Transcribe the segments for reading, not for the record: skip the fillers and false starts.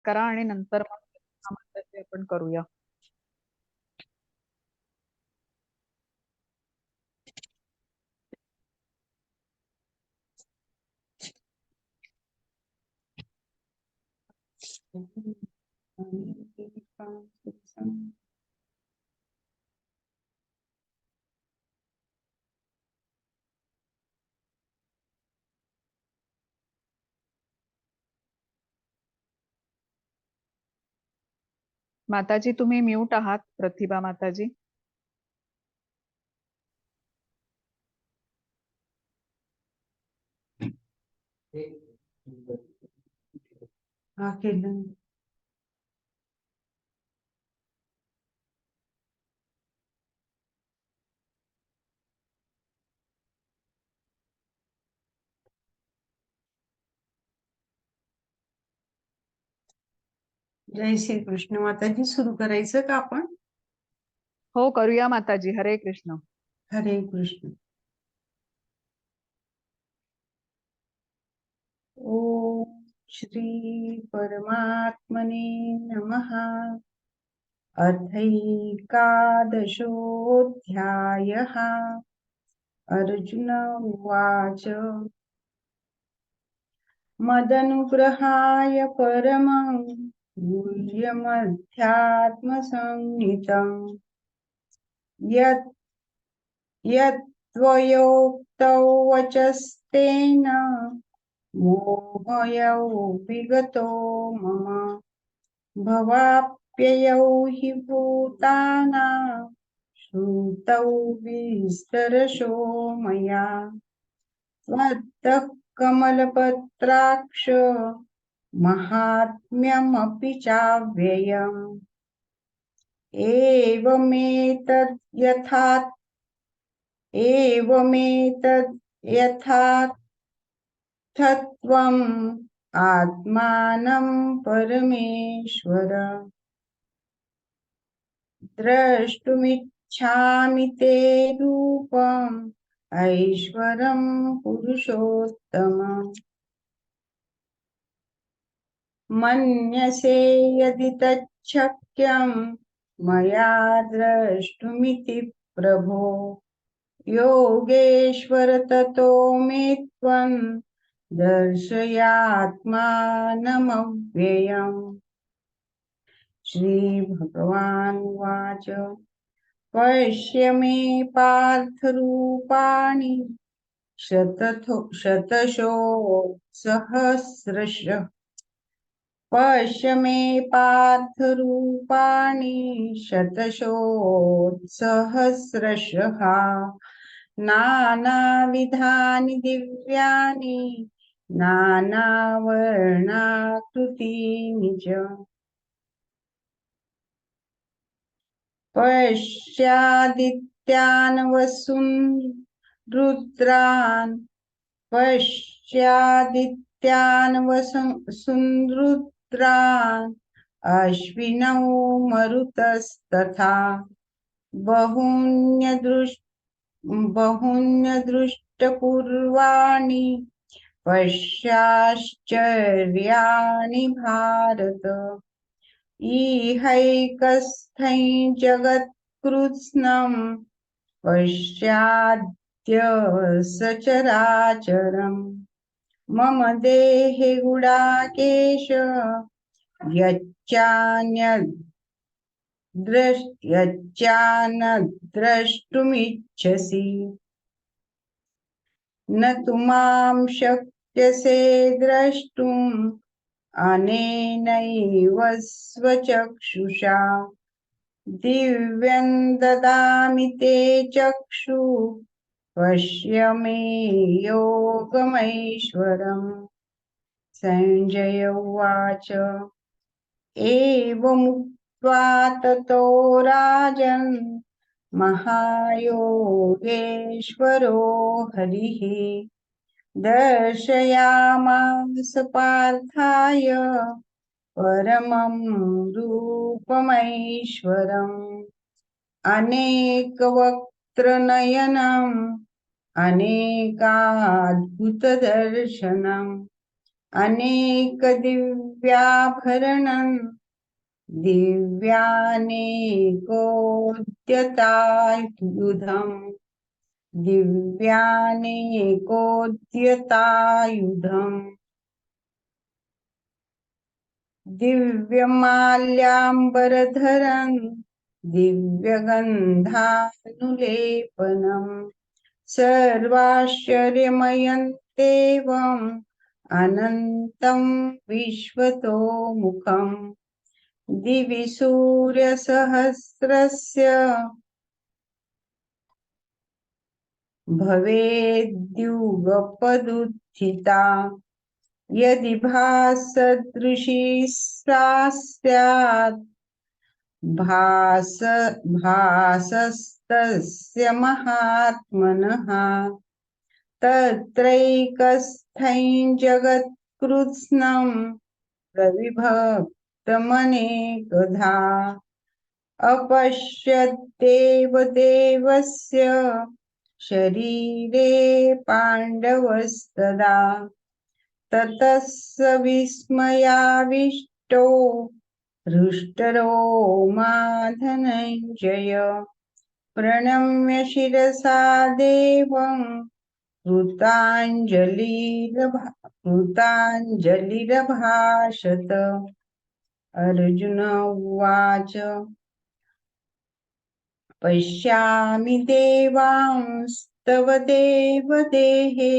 करा आणि नंतर मग माताजी आपण करूया. माताजी तुम्ही म्यूट आहात, प्रतिभा माताजी. जय श्री कृष्ण. माताजी सुरू करायचं का आपण? हो करूया माताजी. हरे कृष्ण. हरे कृष्ण. ओम श्री परमात्मने नमः. अथैकादशोऽध्यायः. अर्जुन उवाच मदनुग्रहाय परमं गुह्यमध्यात्मसंहितं यत्त्वयोक्तौ वचस्तेन मोहयो विगतो मम भवाप्ययौ हि भूतानां श्रुतौ विस्तरशो मया त्वत्तः कमलपत्राक्ष माहात्म्यमपि चाव्ययम् एवमेतद् यथार्थत्वम् आत्मानं परमेश्वर द्रष्टुमिच्छामि ते रूपम् ऐश्वरं पुरुषोत्तम मन्यसे यदि तच्छक्यं मया द्रष्टुमिति प्रभो योगेश्वर ततो मे त्वं दर्शयात्मानमव्ययम्. श्रीभगवानुवाच पश्य मे पार्थरूपाणि शतशो सहस्रशः. पश्य मे पार्थरूपाणि शतशोत्सहस्रशः नानाविधानि दिव्यानि नानावर्णाकृतीनि च पश्यादित्यान् वसून् रुद्रान् अश्विनौ मरुतस्तथा बहून्यदृष्टपूर्वाणि पश्याश्चर्याणि भारत इहैकस्थं जगत्कृत्स्नं पश्याद्य सचराचरम् मम देहे गुडाकेश यच्चान्यद्द्रष्टुमिच्छसि न तु मां शक्यसे द्रष्टुम् अनेनैव स्वचक्षुषा दिव्यं ददामि ते चक्षु पश्य मे योगमैश्वरम्. संजय उवाच एवमुक्त्वा ततो राजन् महायोगेश्वरो हरिः दर्शयामास पार्थाय परमं रूपमैश्वरम् अनेकवक्त्रनयनम् अनेकाद्भुतदर्शनम् अनेक दिव्याभरणं दिव्यानेकोद्यतायुधम् दिव्यानेकोद्यतायुधम् दिव्यमाल्याम्बरधरं दिव्यगन्धानुलेपनम् सर्वाश्चर्यमयं देवम् अनन्तं विश्वतोमुखम् दिवि सूर्यसहस्रस्य भवेद्युगपदुत्थिता यदि भासदृशी सा स्यात् भासस्तस्य महात्मनः तत्रैकस्थं जगत्कृत्स्नं प्रविभक्तमनेकधा अपश्यद्देवदेवस्य शरीरे पाण्डवस्तदा ततः स विस्मयाविष्टो हृष्टरोमा धनञ्जय प्रणम्य शिरसा देवं कृताञ्जलिरभाषत अर्जुन उवाच पश्यामि देवांस्तव देवदेहे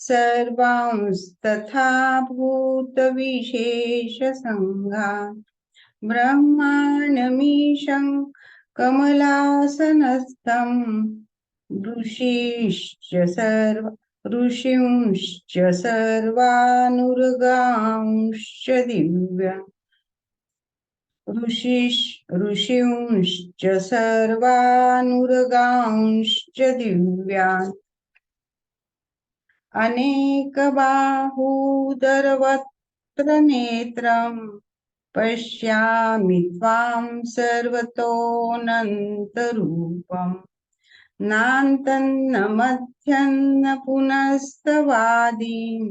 सर्वांस्तथा भूतविशेषसङ्घा ब्रह्माणमीशं कमलासनस्थं ऋषींश्च सर्वानुर्गांश्च ऋषींश्च सर्वानुर्गांश्च दिव्यान् अनेकबाहूदरवक्त्रनेत्रं पश्यामि त्वां सर्वतोऽनन्तरूपम् नान्तन्न मध्यन्न पुनस्तवादिं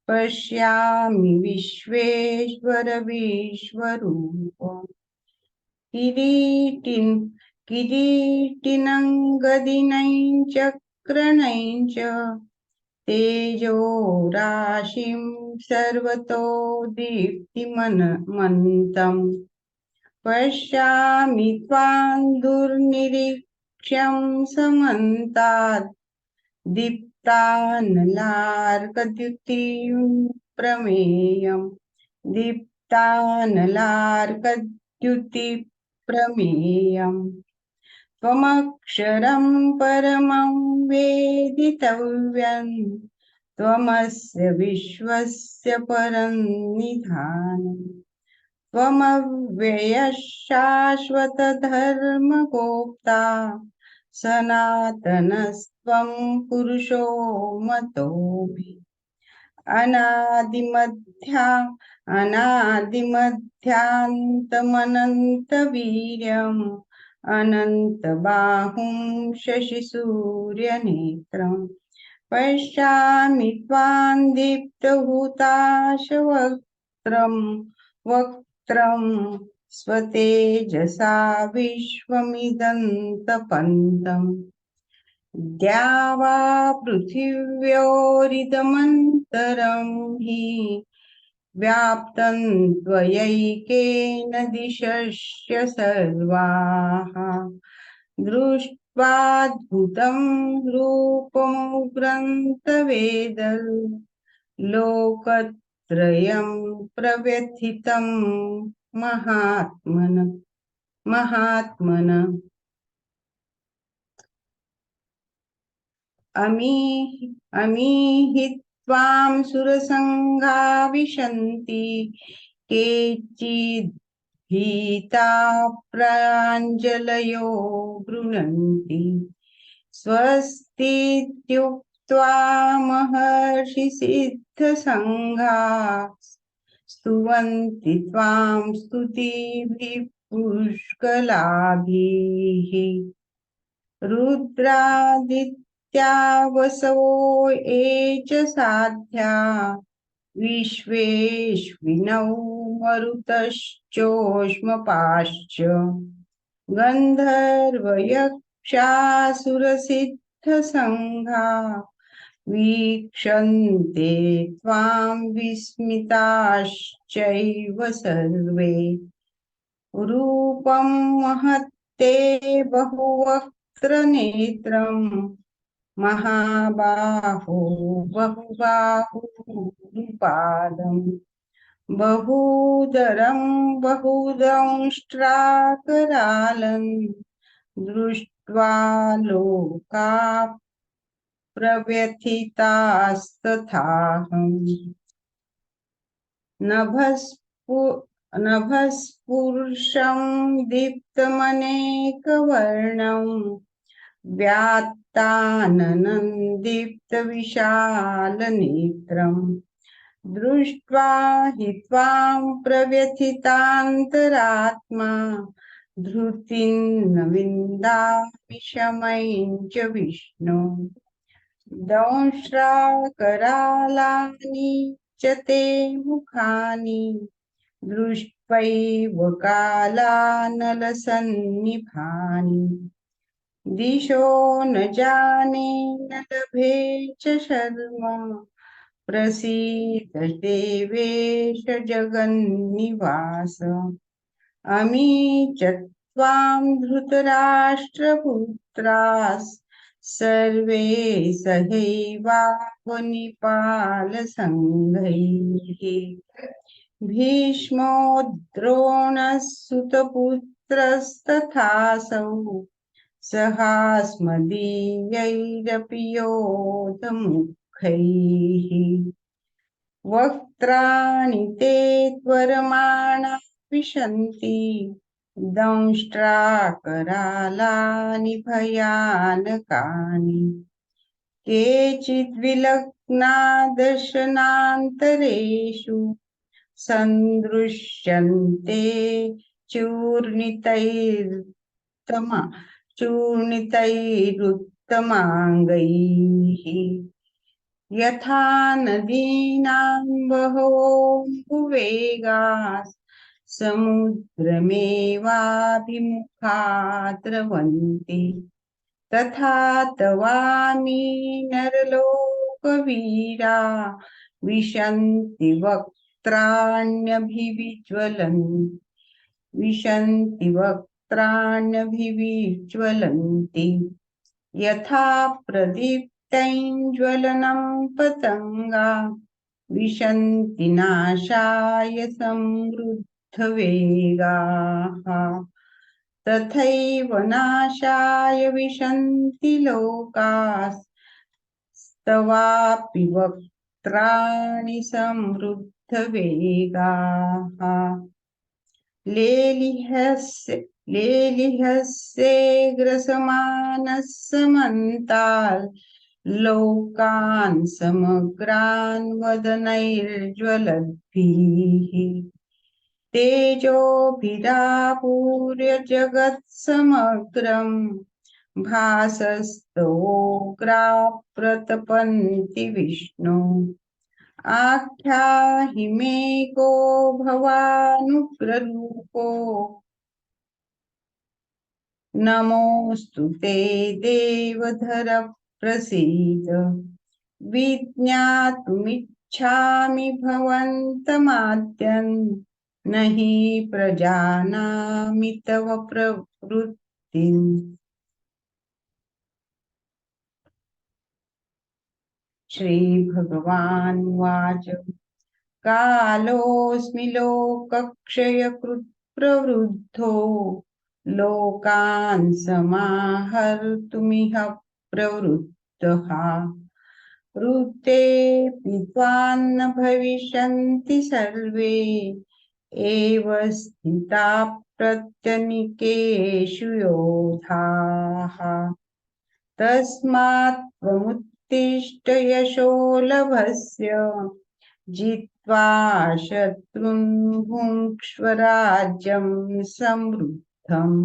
पश्यामि विश्वेश्वर विश्वरूप किरीटिनं गदिनं चक्रणं च तेजो राशिं सर्वतो दीप्तिमन्तम् पश्यामि त्वां दुर्निरीक्ष्यं समन्तात् दीप्तानलार्कद्युतिप्रमेयम् त्वमक्षरं परमं वेदितव्यं त्वमस्य विश्वस्य परं निधानम् त्वमव्ययः शाश्वतधर्मगोप्ता सनातनस्त्वं पुरुषो मतो मे अनादिमध्यान्तमनन्तवीर्यम् अनन्तबाहुं शशिसूर्यनेत्रं पश्यामि त्वां दीप्तहुताशवक्त्रं स्वतेजसा विश्वमिदन्तपन्तम् द्यावा पृथिव्योरिदमन्तरं हि व्याप्तं त्वयैकेन दिशश्च सर्वाः दृष्ट्वाद्भुतं रूपमुग्रं लोकत्रयं प्रव्यथितं महात्मन अमीहि त्वां सुरसङ्घा विशन्ति केचिद्भीता प्राञ्जलयो गृह्णन्ति स्वस्तीत्युक्त्वा महर्षिसिद्धसङ्घा स्तुवन्ति त्वां स्तुतिभिः पुष्कलाभिः रुद्रादित्या वसवो ये च साध्या विश्वेश्विनौ मरुतश्चोष्मपाश्च गन्धर्वयक्षासुरसिद्धसङ्घा वीक्षन्ते त्वां विस्मिताश्चैव सर्वे रूपं महत्ते बहुवक्त्रनेत्रम् महाबाहो बहुबाहुरुपादम् बहूदरं बहुदंष्ट्राकरालं दृष्ट्वा लोका प्रव्यथितास्तथाहम् नभस्पुरुषं दीप्तमनेकवर्णं व्यात्ताननं दीप्तविशालनेत्रम् दृष्ट्वा हि त्वां प्रव्यथितान्तरात्मा धृतिं न विन्दामि शमं च विष्णु दंष्ट्राकरालानि च ते मुखानि दृष्ट्वैव कालानलसन्निभानि दिशो न जाने न लभे च शर्म प्रसीद देवेश जगन्निवास अमी च त्वां धृतराष्ट्रपुत्रास् सर्वे सहैवावनिपालसङ्घैः भीष्मो द्रोणः सुतपुत्रस्तथासौ सहास्मदीयैरपि योधमुखैः वक्त्राणि ते त्वरमाणा विशन्ति दंष्ट्राकरालानि भयानकानि केचिद्विलग्ना दर्शनान्तरेषु सन्दृश्यन्ते चूर्णितैरुत्तमाङ्गैः यथा नदीनां बहवोऽम्बुवेगाः समुद्रमेवाभिमुखा द्रवन्ति तथा तवामि नरलोकवीरा विशन्ति वक्त्राण्यभिविज्वलन्ति यथा प्रदीप्तैज्ज्वलनं पतंगा विशन्ति नाशाय समृद्धवेगाः तथैव नाशाय विशन्ति लोकास्तवापि वक्त्राणि समृद्धवेगाः लेलिहस्ये ग्रसमानः समन्ताल् लोकान् समग्रान् वदनैर्ज्वलद्भिः तेजोभिरापूर्य जगत्समग्रम् भासस्तवोग्राः प्रतपन्ति विष्णु आख्याहि मे को भवानुग्ररूपो नमोऽस्तु ते देवधर प्रसीद विज्ञातुमिच्छामि भवन्तमाद्यन् न हि प्रजानामि तव प्रवृत्तिम् श्रीभगवानुवाच कालोऽस्मि लोकक्षयकृत् प्रवृद्धो लोकान् समाहर्तुमिह प्रवृत्तः ऋतेऽपि त्वान्न भविष्यन्ति सर्वे एव स्थिताः प्रत्यनीकेषु योधाः तस्मात् त्वमुत्तिष्ठ यशो लभस्य जित्वा शत्रून् भुङ्क्ष्व राज्यं समृद्धम्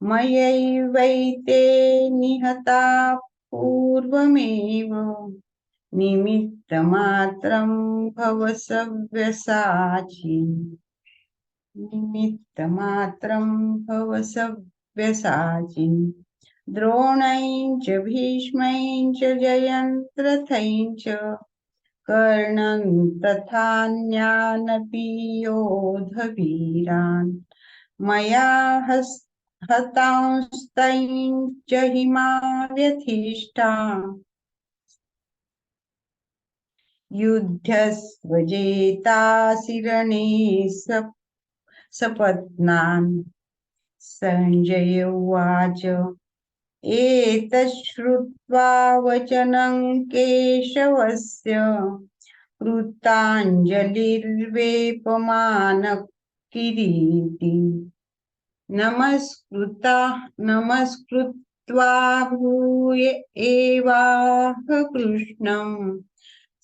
मयैवैते निहताः पूर्वमेव निमित्तमात्रं भव सव्यसाची निमित्तमात्रं भव सव्यसाची द्रोणैश्च भीष्मैश्च जयद्रथैश्च कर्णं तथान्यानपि योधवीरान् मया हतांस्तैश्च हिमाव्यथिष्ठा युध्यस्वजेतासि रणे सपत्नान् संजय उवाच एतच्छ्रुत्वा वचनं केशवस्य कृताञ्जलिर्वेपमानः किरीटी नमस्कृत्वा भूय एवाह कृष्णं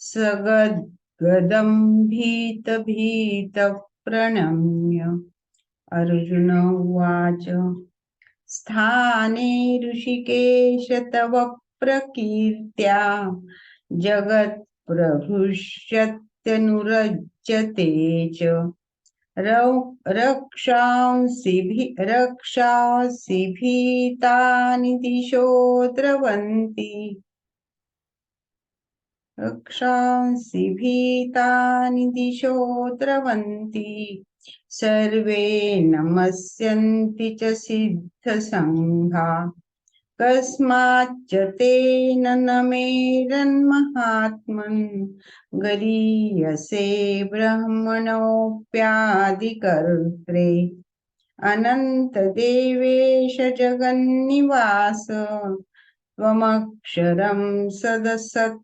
सगद्गदं भीतभीतः प्रणम्य अर्जुन उवाच स्थाने ऋषिकेश तव प्रकीर्त्या जगत्प्रहृष्यत्यनुरज्यते च रक्षांसि भीतानि दिशो द्रवन्ति रक्षांसि भीतानि दिशो द्रवन्ति सर्वे नमस्यन्ति च सिद्धसङ्घा कस्माच्च तेन न मेरन्महात्मन् गरीयसे ब्रह्मणोऽप्यादिकर्त्रे अनन्तदेवेश जगन्निवास त्वमक्षरं सदसत्तत्परं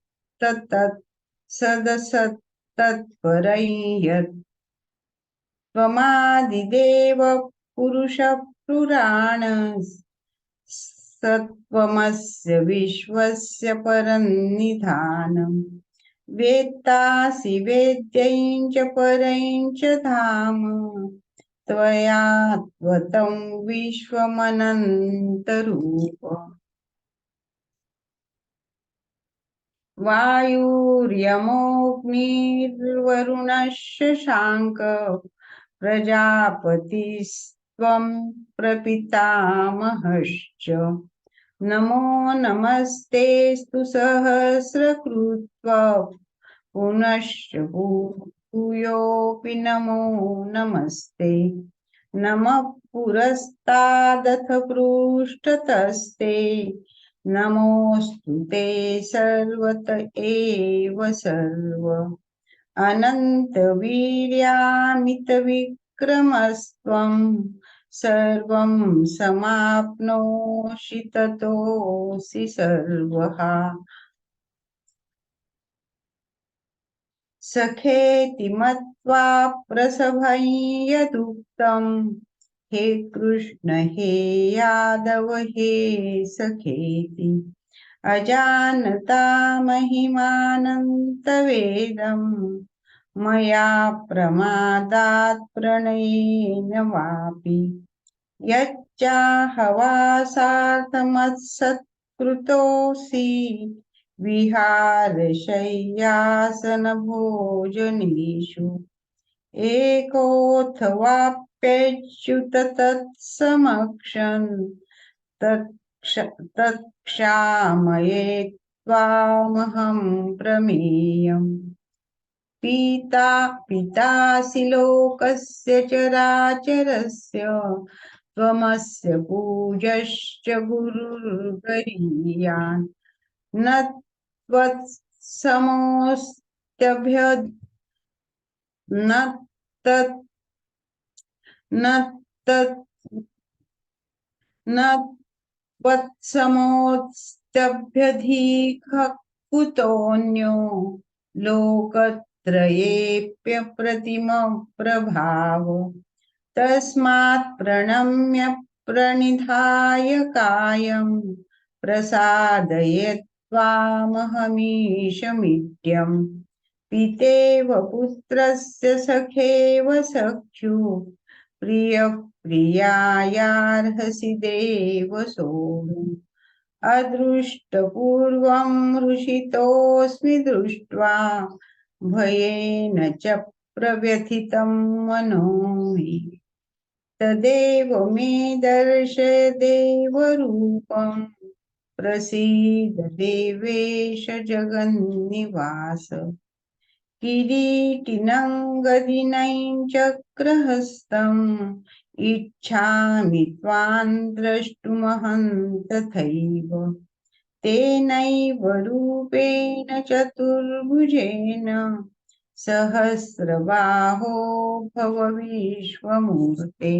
यत् त्वमादिदेव पुरुषः पुराणः सत्त्वमस्य विश्वस्य परन्निधानम् वेत्तासि वेद्यं च परं च धाम त्वया त्वतं विश्वमनन्तरूप वायुर्यमोऽग्निर्वरुणः शशाङ्कः प्रजापतिस्त्वं प्रपितामहश्च नमो नमस्तेऽस्तु सहस्रकृत्वः पुनश्च भूयोऽपि नमो नमस्ते नमः पुरस्तादथ पृष्ठतस्ते नमोऽस्तु ते सर्वत एव सर्व अनन्तवीर्यामितविक्रमस्त्वं सर्वं समाप्नोषि ततोऽसि सर्वः सखेति मत्वा प्रसभं यदुक्तं हे कृष्ण हे यादव हे सखेति अजानता महिमानन्तवेदं मया प्रमादात् प्रणयेन वापि यच्चाहवासार्थमत्सत्कृतोऽसि विहारशय्यासनभोजनेषु एकोऽथवाप्यच्युत तत्समक्षं तत्क्षामये त्वामहं प्रमेयम् पितासि लोकस्य चराचरस्य त्वमस्य पूज्यश्च गुरुर्गरीयान् न त्वत्समोऽस्त्यभ्य न तत् न तत् न त्वत्समोऽस्त्यभ्यधिकः कुतोऽन्यो लोकत्रयेऽप्यप्रतिमप्रभाव तस्मात् प्रणम्य प्रणिधाय कायं प्रसादय त्वामहमीशमीड्यम् पितेव पुत्रस्य सखेव सख्युः प्रियः प्रियायार्हसि देव सोढुम् अदृष्टपूर्वं हृषितोऽस्मि दृष्ट्वा भयेन च प्रव्यथितं मनो मे तदेव मे दर्शय देवरूपं प्रसीद देवेश जगन्निवास किरीटिनं गदिनं चक्रहस्तम् इच्छामि त्वां द्रष्टुमहं तथैव तेनैव रूपेण चतुर्भुजेन सहस्रबाहो भव विश्वमूर्ते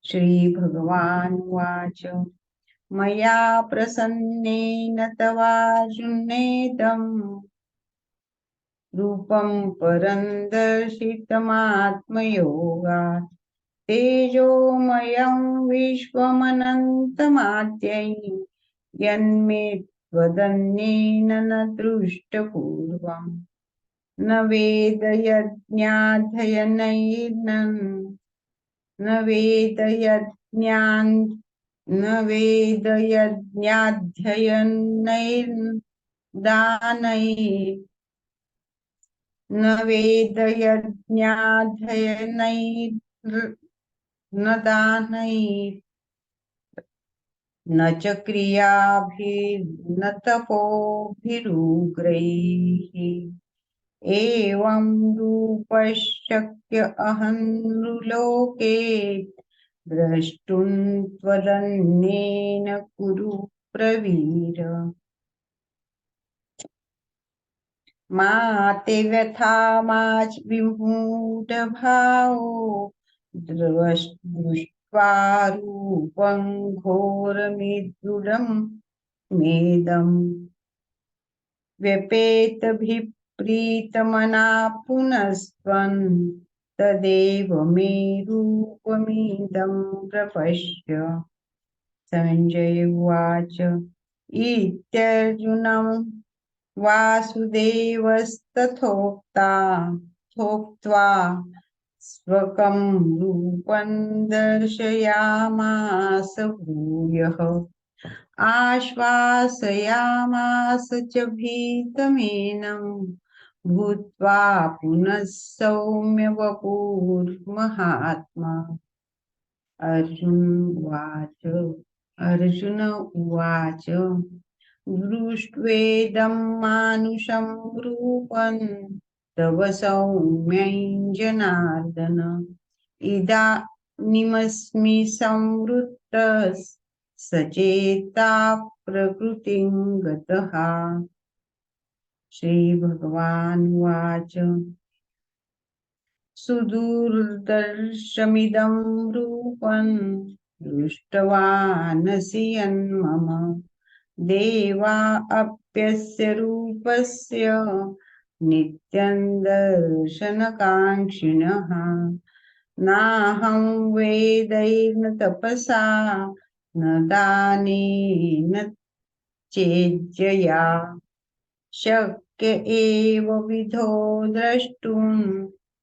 श्रीभगवानुवाच मया प्रसन्नेन तवार्जुनेदं रूपं परं दर्शितमात्मयोगात् तेजोमयं विश्वमनन्तमाद्यै यन्मे त्वदन्येन न दृष्टपूर्वम् न वेदयज्ञाध्ययनैर्न न वेदयज्ञान् न वेदयज्ञाध्ययनैर्दानैः न वेदयज्ञाध्ययनैर्न दानैः न च क्रियाभिर्न तपोभिरुग्रैः एवं रूपशक्य अहं नृलोके द्रष्टुं त्वदन्येन कुरु प्रवीर मा ते व्यथा मा च विमूढभावो दृष्ट्वा रूपं घोरमिदृढं मेदम् व्यपेतभिप्रीतमना पुनस्त्वं तदेव मे रूपमिदं प्रपश्य संजय उवाच इत्यर्जुनं वासुदेवस्तथोक्त्वा स्वकं रूपं दर्शयामास भूयः आश्वासयामास च भीतमेनं भूत्वा पुनः सौम्य वपुर्महात्मा अर्जुन उवाच दृष्ट्वेदं मानुषं रूपं तव सौम्यं जनार्दन इदानीमस्मि संवृत्तः सचेता प्रकृतिं गतः श्रीभगवानुवाच सुदुर्दर्शमिदं रूपं दृष्टवानसि यन्मम देवा अप्यस्य रूपस्य नित्यं दर्शनकाङ्क्षिणः नाहं वेदैर्न तपसा न दानेन चेज्जया शक्य एव विधो द्रष्टुं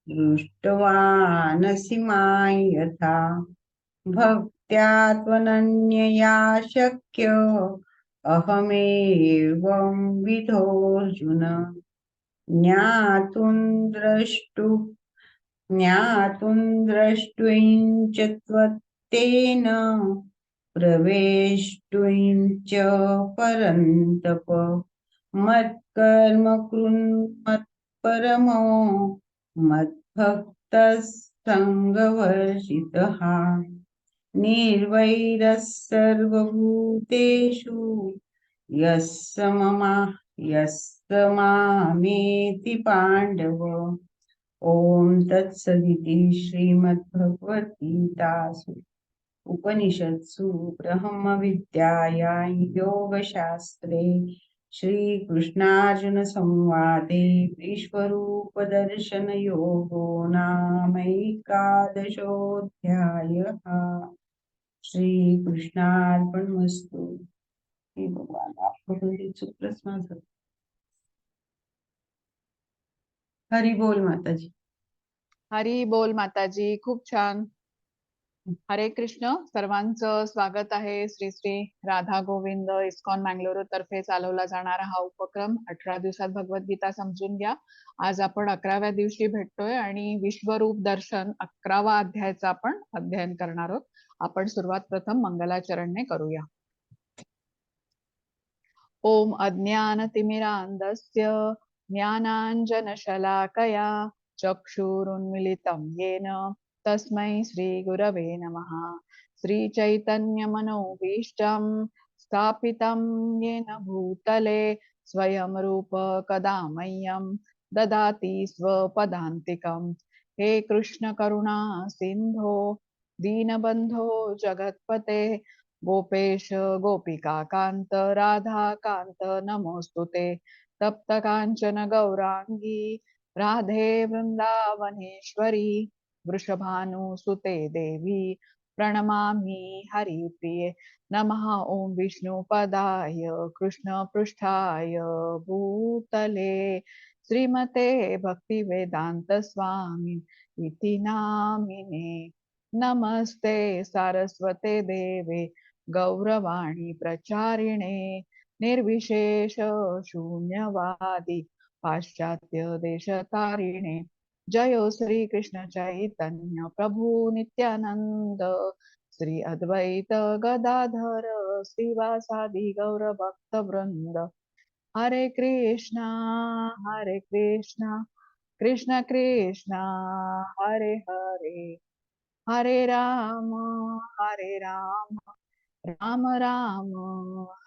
दृष्टवानसि मां यथा भक्त्या त्वनन्यया शक्य अहमेवं विधोऽर्जुन ज्ञातुं द्रष्टुं च त्वत्तेन प्रवेष्टुं च परन्तप मत्कर्म कृन्मत्परमो मद्भक्तः सङ्गवर्जितः निर्वैरः सर्वभूतेषु यः मामेति पाण्डव ॐ तत्सदिति श्रीमद्भगवद्गीतासु उपनिषत्सु ब्रह्मविद्यायां योगशास्त्रे श्रीकृष्णार्जुनसंवादे विश्वरूपदर्शनयोगो नामैकादशोऽध्यायः श्रीकृष्णार्पणमस्तु। हे भगवान आपको बड़ी सुप्रसन्न सत। हरि बोल माताजी। हरी बोल माताजी, खूप छान. हरे कृष्ण. सर्वांचं स्वागत आहे. श्री श्री राधा गोविंद इस्कॉन मँगलोर तर्फे चालवला जाणारा हा उपक्रम 18 दिवसात भगवद्गीता समजून घ्या. आज आपण 11व्या दिवशी भेटतोय आणि विश्वरूप दर्शन 11वा अध्यायाचं आपण अध्ययन करणार आहोत. आपण सुरुवात प्रथम मंगलाचरणने करूया. ओम अज्ञानतिमिरान्धस्य ज्ञानाञ्जनशलाकया चक्षुरुन्मिलितं येन तस्मै श्रीगुरवे नमः. श्रीचैतन्यमनोभीष्टं स्थापितं येन भूतले स्वयं रूप कदा मह्यं ददाति स्वपदान्तिकं. हे कृष्ण करुणा सिन्धो दीनबन्धो जगत्पते गोपेश गोपिका कांत राधा कांत नमोस्तुते. तप्त कांचन गौरांगी राधे वृंदावनेश्वरी वृषभानुसुते देवी प्रणमामि हरिप्रिये. नमः ओम विष्णुपदाय कृष्ण पृष्ठाय भूतले श्रीमते भक्ति वेदांत स्वामी इति नामिने. नमस्ते सारस्वते देवे गौरवाणी प्रचारिणे निर्विशेष शून्यवादी पाश्चात्य देशतारिणे. जयो श्री कृष्ण चैतन्य प्रभु नित्यानंद श्री अद्वैत गदाधर श्रीवासादि गौर भक्त वृंद. हरे कृष्णा कृष्ण कृष्णा हरे हरे हरे राम राम राम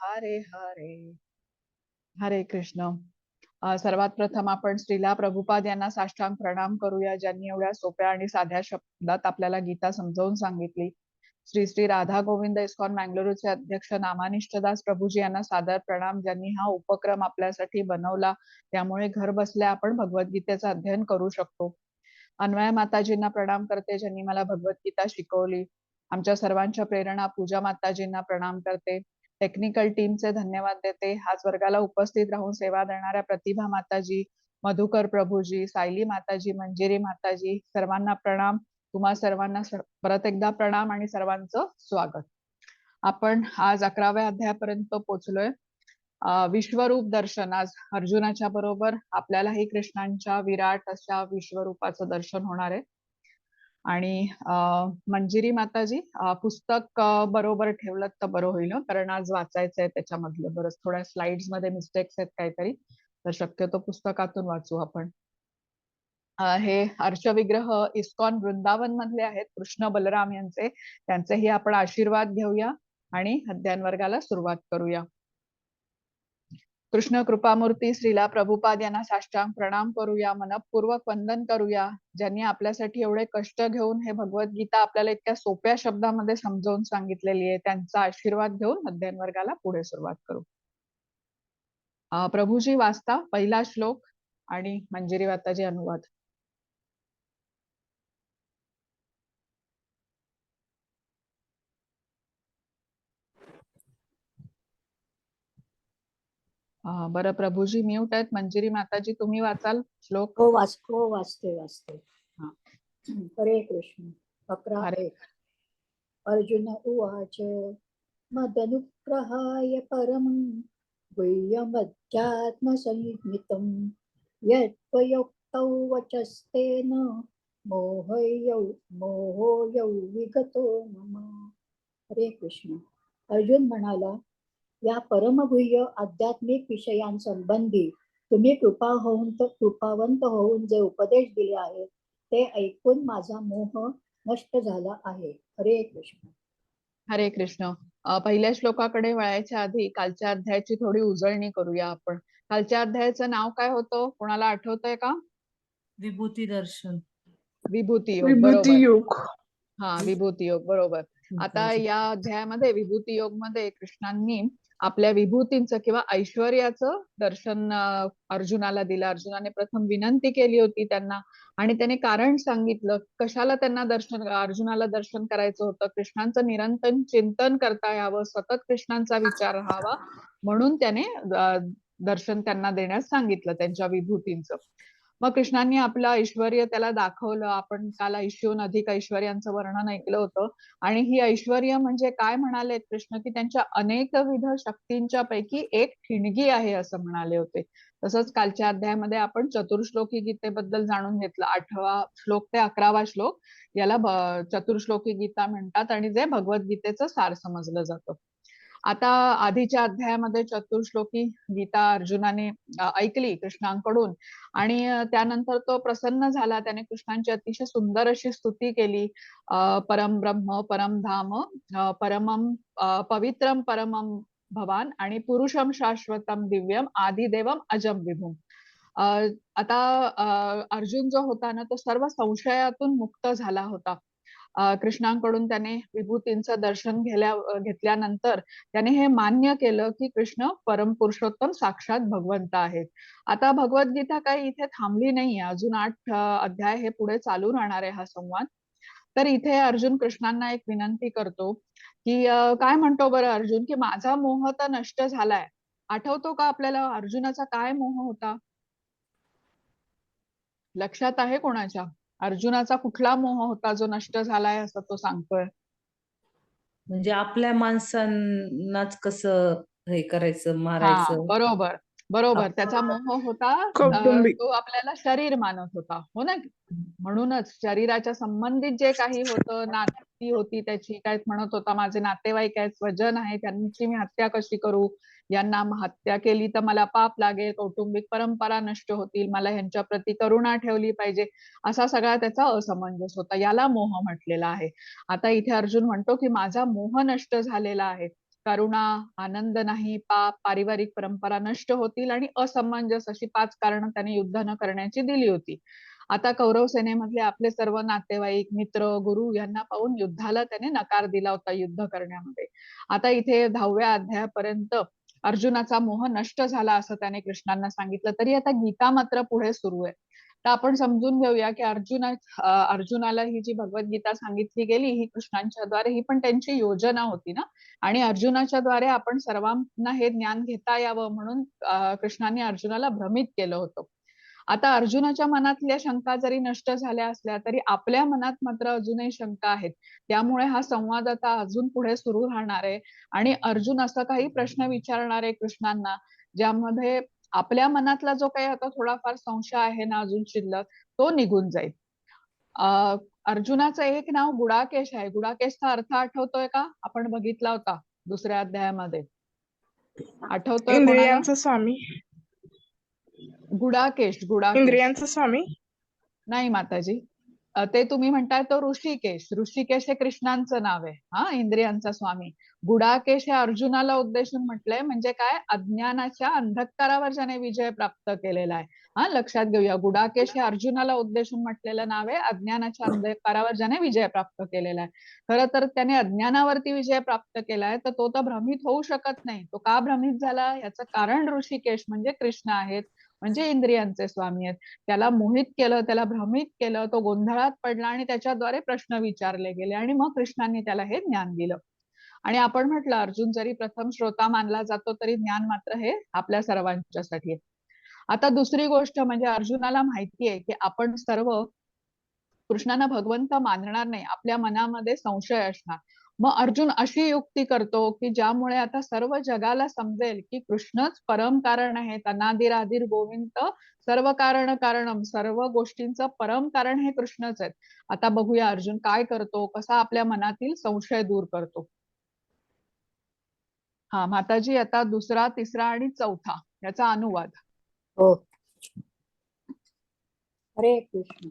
हरे हरे. हरे कृष्ण. सर्वात प्रथम आपण श्रीला प्रभुपाद यांना साष्टांग प्रणाम करूया, ज्यांनी एवढ्या सोप्या आणि साध्या शब्दात आपल्याला गीता समजावून सांगितली. श्री श्री राधा गोविंद इस्कॉन मँगलोरचे अध्यक्ष नामानिष्ठदास प्रभूजी यांना सादर प्रणाम, ज्यांनी हा उपक्रम आपल्यासाठी बनवला. त्यामुळे घर बसल्या आपण भगवद्गीतेचं अध्ययन करू शकतो. अन्वया माताजींना प्रणाम करते, ज्यांनी मला भगवद्गीता शिकवली. आमच्या सर्वांच्या प्रेरणा पूजा माताजींना प्रणाम करते. टेक्निकल टीमचे धन्यवाद देते. आज वर्गाला उपस्थित राहून सेवा देणाऱ्या प्रतिभा माताजी, मधुकर प्रभूजी, सायली माताजी, मंजिरी माताजी, सर्वांना प्रणाम. तुम्हा सर्वांना परत एकदा प्रणाम आणि सर्वांचं स्वागत. आपण आज 11व्या अध्यायापर्यंत पोहोचलोय. विश्वरूप दर्शन. आज अर्जुनाच्या बरोबर आपल्यालाही कृष्णांच्या विराट अशा विश्वरूपाचं दर्शन होणार आहे. आणि मंजिरी माताजी, पुस्तक बरोबर ठेवलं तर बरं होईल, कारण आज वाचायचंय त्याच्यामधलं बरंच. थोड्या स्लाइड्स मध्ये मिस्टेक्स आहेत काहीतरी, तर शक्यतो पुस्तकातून वाचू आपण. हे अर्चविग्रह इस्कॉन वृंदावन मधले आहेत, कृष्ण बलराम यांचे. त्यांचेही आपण आशीर्वाद घेऊया आणि अध्ययन वर्गाला सुरुवात करूया. कृष्ण कृपामूर्ती श्रीला प्रभुपाद यांना साष्टांग प्रणाम करूया, मनपूर्वक वंदन करूया, ज्यांनी आपल्यासाठी एवढे कष्ट घेऊन हे भगवद्गीता आपल्याला इतक्या सोप्या शब्दामध्ये समजावून सांगितलेली आहे. त्यांचा आशीर्वाद घेऊन अध्ययन वर्गाला पुढे सुरुवात करू. प्रभूजी वाचता पहिला श्लोक आणि मंजिरी माताजी अनुवाद. बरं, प्रभूजी म्यूट आहेत. मंजिरी माताजी तुम्ही वाचाल श्लोक? हो वाचते. हरे कृष्ण. 11:1. अर्जुन उवाच मदनुग्रहाय परमं गुह्यमध्यात्मसंहितं यत्त्वयोक्तौ वचस्तेन मोहोऽयौ विगतो मम. हरे कृष्ण. अर्जुन म्हणाला, या परमगुह्य आध्यात्मिक विषयांसंबंधी तुम्ही कृपावंत होऊन जे उपदेश दिले आहेत ते ऐकून माझा मोह नष्ट झाला आहे. हरे कृष्ण. हरे कृष्ण. पहिल्या श्लोकाकडे वळायच्या आधी कालच्या अध्यायाची थोडी उजळणी करूया आपण. कालच्या अध्यायाचं नाव काय होतं, कोणाला आठवतंय का? विभूती दर्शन. विभूती योग. हा, विभूती योग, बरोबर. आता या अध्यायामध्ये विभूती योग मध्ये कृष्णांनी आपल्या विभूतींचं किंवा ऐश्वर्याचं दर्शन अर्जुनाला दिलं. अर्जुनाने प्रथम विनंती केली होती त्यांना, आणि त्याने कारण सांगितलं कशाला त्यांना अर्जुनाला दर्शन करायचं होतं. कृष्णांचं निरंतर चिंतन करता यावं, सतत कृष्णांचा विचार राहावा, म्हणून त्याने दर्शन त्यांना देण्यास सांगितलं त्यांच्या विभूतींचं. मग कृष्णांनी आपलं ऐश्वर्य त्याला दाखवलं. आपण काल 80हून अधिक ऐश्वर्यांचं वर्णन ऐकलं होतं. आणि ही ऐश्वर्य म्हणजे काय म्हणाले कृष्ण, की त्यांच्या अनेकविध शक्तींच्या पैकी एक ठिणगी आहे असं म्हणाले होते. तसंच कालच्या अध्यायामध्ये आपण चतुर्श्लोकी गीतेबद्दल जाणून घेतलं. 8वा श्लोक ते 11वा श्लोक याला चतुर्श्लोकी गीता म्हणतात आणि जे भगवद्गीतेचं सार समजलं जातं. आता आधीच्या अध्यायामध्ये चतुर्श्लोकी गीता अर्जुनाने ऐकली कृष्णांकडून आणि त्यानंतर तो प्रसन्न झाला. त्याने कृष्णांची अतिशय सुंदर अशी स्तुती केली. परम ब्रह्म, परम धाम, परमम पवित्रम परमम भवान आणि पुरुषम शाश्वतम दिव्यम आदिदेवम अजम विभुम. आता अर्जुन जो होता ना तो सर्व संशयातून मुक्त झाला होता. कृष्णांकडून त्याने विभूतींचं दर्शन घेतल्यानंतर त्याने हे मान्य केलं की कृष्ण परमपुरुषोत्तम साक्षात भगवंत आहेत. आता भगवद्गीता काही इथे थांबली नाहीये. अजून 8 अध्याय हे पुढे चालू राहणार आहे हा संवाद. तर इथे अर्जुन कृष्णांना एक विनंती करतो की काय म्हणतो बरं अर्जुन, की माझा मोह तर नष्ट झालाय. आठवतो का आपल्याला अर्जुनाचा काय मोह होता? लक्षात आहे कोणाच्या? अर्जुनाचा कुठला मोह होता जो नष्ट झालाय असं तो सांगतोय? म्हणजे आपल्या माणसांनाच कसं हे करायचं, हा, मारायचं. बरोबर बरोबर. आप- त्याचा मोह होता. कौटुंबिक. तो आपल्याला शरीर मानत होता, हो ना? म्हणूनच शरीराच्या संबंधित जे काही होतं, नाती होती त्याची, काय म्हणत होता माझे नातेवाईक आहेत, स्वजन आहे, त्यांची मी हत्या कशी करू, यांना हत्या केली तर मला पाप लागेल, कौटुंबिक परंपरा नष्ट होतील, मला ह्यांच्या प्रती करुणा ठेवली पाहिजे, असा सगळा त्याचा असमंजस होता. याला मोह म्हटलेला आहे. आता इथे अर्जुन म्हणतो की माझा मोह नष्ट झालेला आहे. करुणा, आनंद नाही, पाप, पारिवारिक परंपरा नष्ट होतील आणि असमंजस अशी 5 कारणं त्याने युद्ध न करण्याची दिली होती. आता कौरव सेनेमधले आपले सर्व नातेवाईक, मित्र, गुरु यांना पाहून युद्धाला त्याने नकार दिला होता युद्ध करण्यामध्ये. आता इथे 10व्या अध्यायापर्यंत अर्जुनाचा मोह नष्ट झाला असं त्याने कृष्णांना सांगितलं. तरी आता गीता मात्र पुढे सुरू आहे. तर आपण समजून घेऊया की अर्जुनाला ही जी भगवद्गीता सांगितली गेली ही कृष्णांच्या द्वारे, ही पण त्यांची योजना होती ना. आणि अर्जुनाच्या द्वारे आपण सर्वांना हे ज्ञान घेता यावं म्हणून कृष्णाने अर्जुनाला भ्रमित केलं होतं. आता अर्जुनाच्या मनातल्या शंका जरी नष्ट झाल्या असल्या तरी आपल्या मनात मात्र अजूनही शंका आहेत. त्यामुळे हा संवाद आता अजून पुढे सुरू राहणार आहे आणि अर्जुन असं काही प्रश्न विचारणार आहे कृष्णांना ज्यामध्ये आपल्या मनातला जो काही आता थोडाफार संशय आहे ना अजून शिल्लक, तो निघून जाईल. अर्जुनाचं एक नाव गुडाकेश आहे. गुडाकेशचा अर्थ आठवतोय का? आपण बघितला होता दुसऱ्या अध्यायामध्ये. आठवतोय कोणाला? इंद्रियांचा स्वामी. गुडाकेश, गुडाकेश. इंद्रियांचा स्वामी. नाही माताजी, ते तुम्ही म्हणताय तो ऋषिकेश. ऋषिकेश हे कृष्णांचं नाव आहे. हा, इंद्रियांचा स्वामी. गुडाकेश हे अर्जुनाला उद्देशून म्हटलंय. म्हणजे काय? अज्ञानाच्या अंधकारावर ज्याने विजय प्राप्त केलेला आहे. हा, लक्षात घेऊया. गुडाकेश हे अर्जुनाला उद्देशून म्हटलेलं नाव आहे. अज्ञानाच्या अंधकारावर ज्याने विजय प्राप्त केलेला आहे. खरं तर त्याने अज्ञानावरती विजय प्राप्त केलाय तर तो तर भ्रमित होऊ शकत नाही. तो का भ्रमित झाला याचं कारण ऋषिकेश म्हणजे कृष्ण आहेत, म्हणजे इंद्रियांचे स्वामी आहेत. त्याला मोहित केलं, त्याला भ्रमित केलं, तो गोंधळात पडला आणि त्याच्याद्वारे प्रश्न विचारले गेले आणि मग कृष्णांनी त्याला हे ज्ञान दिलं. आणि आपण म्हटलं अर्जुन जरी प्रथम श्रोता मानला जातो तरी ज्ञान मात्र हे आपल्या सर्वांच्यासाठी आहे. आता दुसरी गोष्ट म्हणजे अर्जुनाला माहिती आहे की आपण सर्व कृष्णांना भगवंत मानणार नाही, आपल्या मनामध्ये संशय असणार. मग अर्जुन अशी युक्ती करतो की ज्यामुळे आता सर्व जगाला समजेल की कृष्णच परम कारण आहेत, अनादिरादिर गोविंद, सर्व कारण कारणम, सर्व गोष्टींचं परम कारण हे कृष्णच आहेत. आता बघूया अर्जुन काय करतो, कसा आपल्या मनातील संशय दूर करतो. हा माताजी, आता दुसरा, तिसरा आणि चौथा याचा अनुवाद. हो. हरे कृष्ण.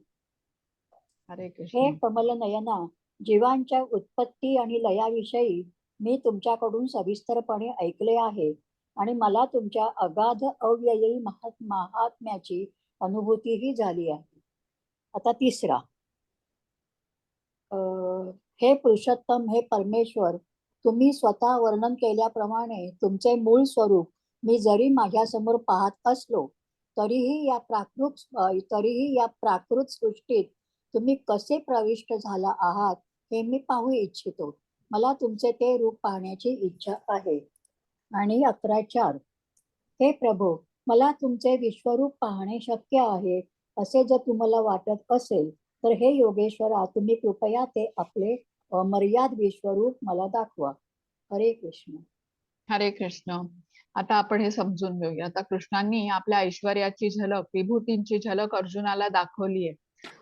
हरे हे कृष्ण. कमल नयना, जीवांच्या उत्पत्ती आणि लयाविषयी मी तुमच्याकडून सविस्तरपणे ऐकले आहे आणि मला तुमच्या अगाध अव्ययी महात्म्याची अनुभूतीही झाली आहे. आता तिसरा. हे पुरुषोत्तम, हे परमेश्वर, तुम्ही स्वतः वर्णन केल्याप्रमाणे तुमचे मूळ स्वरूप मी जरी माझ्यासमोर पाहत असलो तरीही या प्राकृत सृष्टीत तुम्ही कसे प्रविष्ट झाला आहात हे मी पाहू इच्छितो. मला तुमचे ते रूप पाहण्याची इच्छा आहे. आणि 11:4. हे प्रभो, मला तुमचे विश्वरूप पाहणे शक्य आहे असे जर तुम्हाला वाटत असेल तर हे योगेश्वरा तुम्ही कृपया ते आपले अमर्याद विश्वरूप मला दाखवा. हरे कृष्ण. हरे कृष्ण. आता आपण हे समजून घेऊया. आता कृष्णांनी आपल्या ऐश्वर्याची झलक, विभूतींची झलक अर्जुनाला दाखवली आहे.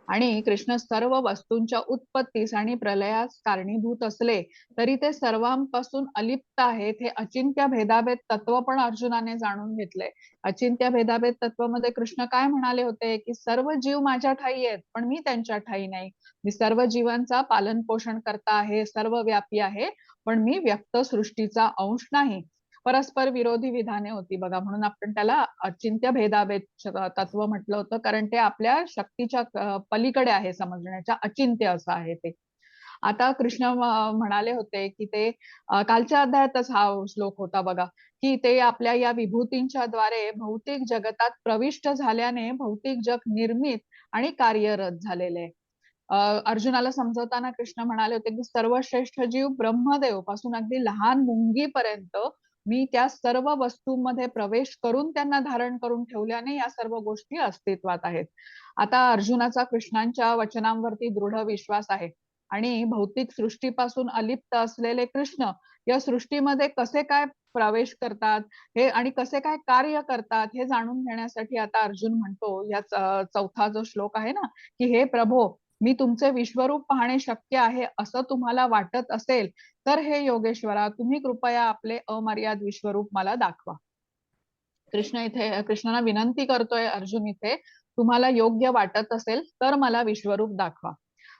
आणि कृष्ण सर्व वस्तूंच्या उत्पत्तीस आणि प्रलयास कारणीभूत असले तरी ते सर्वांपासून अलिप्त आहेत, हे अचिंत्य भेदाभेद तत्व पण अर्जुनाने जाणून घेतलंय. अचिंत्य भेदाभेद तत्वामध्ये कृष्ण काय म्हणाले होते की सर्व जीव माझ्या ठायी आहेत पण मी त्यांच्या ठायी नाही. मी सर्व जीवांचा पालन पोषण करता आहे, सर्व व्यापी आहे, पण मी व्यक्त सृष्टीचा अंश नाही. परस्पर विरोधी विधाने होती बघा, म्हणून आपण त्याला अचिंत्य भेदाभेद तत्व म्हटलं होतं, कारण ते आपल्या शक्तीच्या पलीकडे आहे, समजण्याच्या अचिंत्य असं आहे ते. आता कृष्ण म्हणाले होते की ते कालच्या अध्यायातच हा श्लोक होता बघा, की ते आपल्या या विभूतींच्या द्वारे भौतिक जगतात प्रविष्ट झाल्याने भौतिक जग निर्मित आणि कार्यरत झालेले आहे. अर्जुनाला समजवताना कृष्ण म्हणाले होते की सर्वश्रेष्ठ जीव ब्रह्मदेव पासून अगदी लहान मुंगीपर्यंत मी त्या सर्व वस्तूंमध्ये प्रवेश करून त्यांना धारण करून ठेवल्याने या सर्व गोष्टी अस्तित्वात आहेत. आता अर्जुनाचा कृष्णांच्या वचनांवरती दृढ विश्वास आहे आणि भौतिक सृष्टीपासून अलिप्त असलेले कृष्ण या सृष्टीमध्ये कसे काय प्रवेश करतात हे आणि कसे काय कार्य करतात हे जाणून घेण्यासाठी आता अर्जुन म्हणतो, या चौथा जो श्लोक आहे ना, की हे प्रभो, मी तुमचे विश्वरूप पाहणे शक्य आहे असं तुम्हाला वाटत असेल तर हे योगेश्वरा तुम्ही कृपया आपले अमर्याद विश्वरूप मला दाखवा. कृष्णाला विनंती करतोय अर्जुन इथे, तुम्हाला योग्य वाटत असेल तर मला विश्वरूप दाखवा.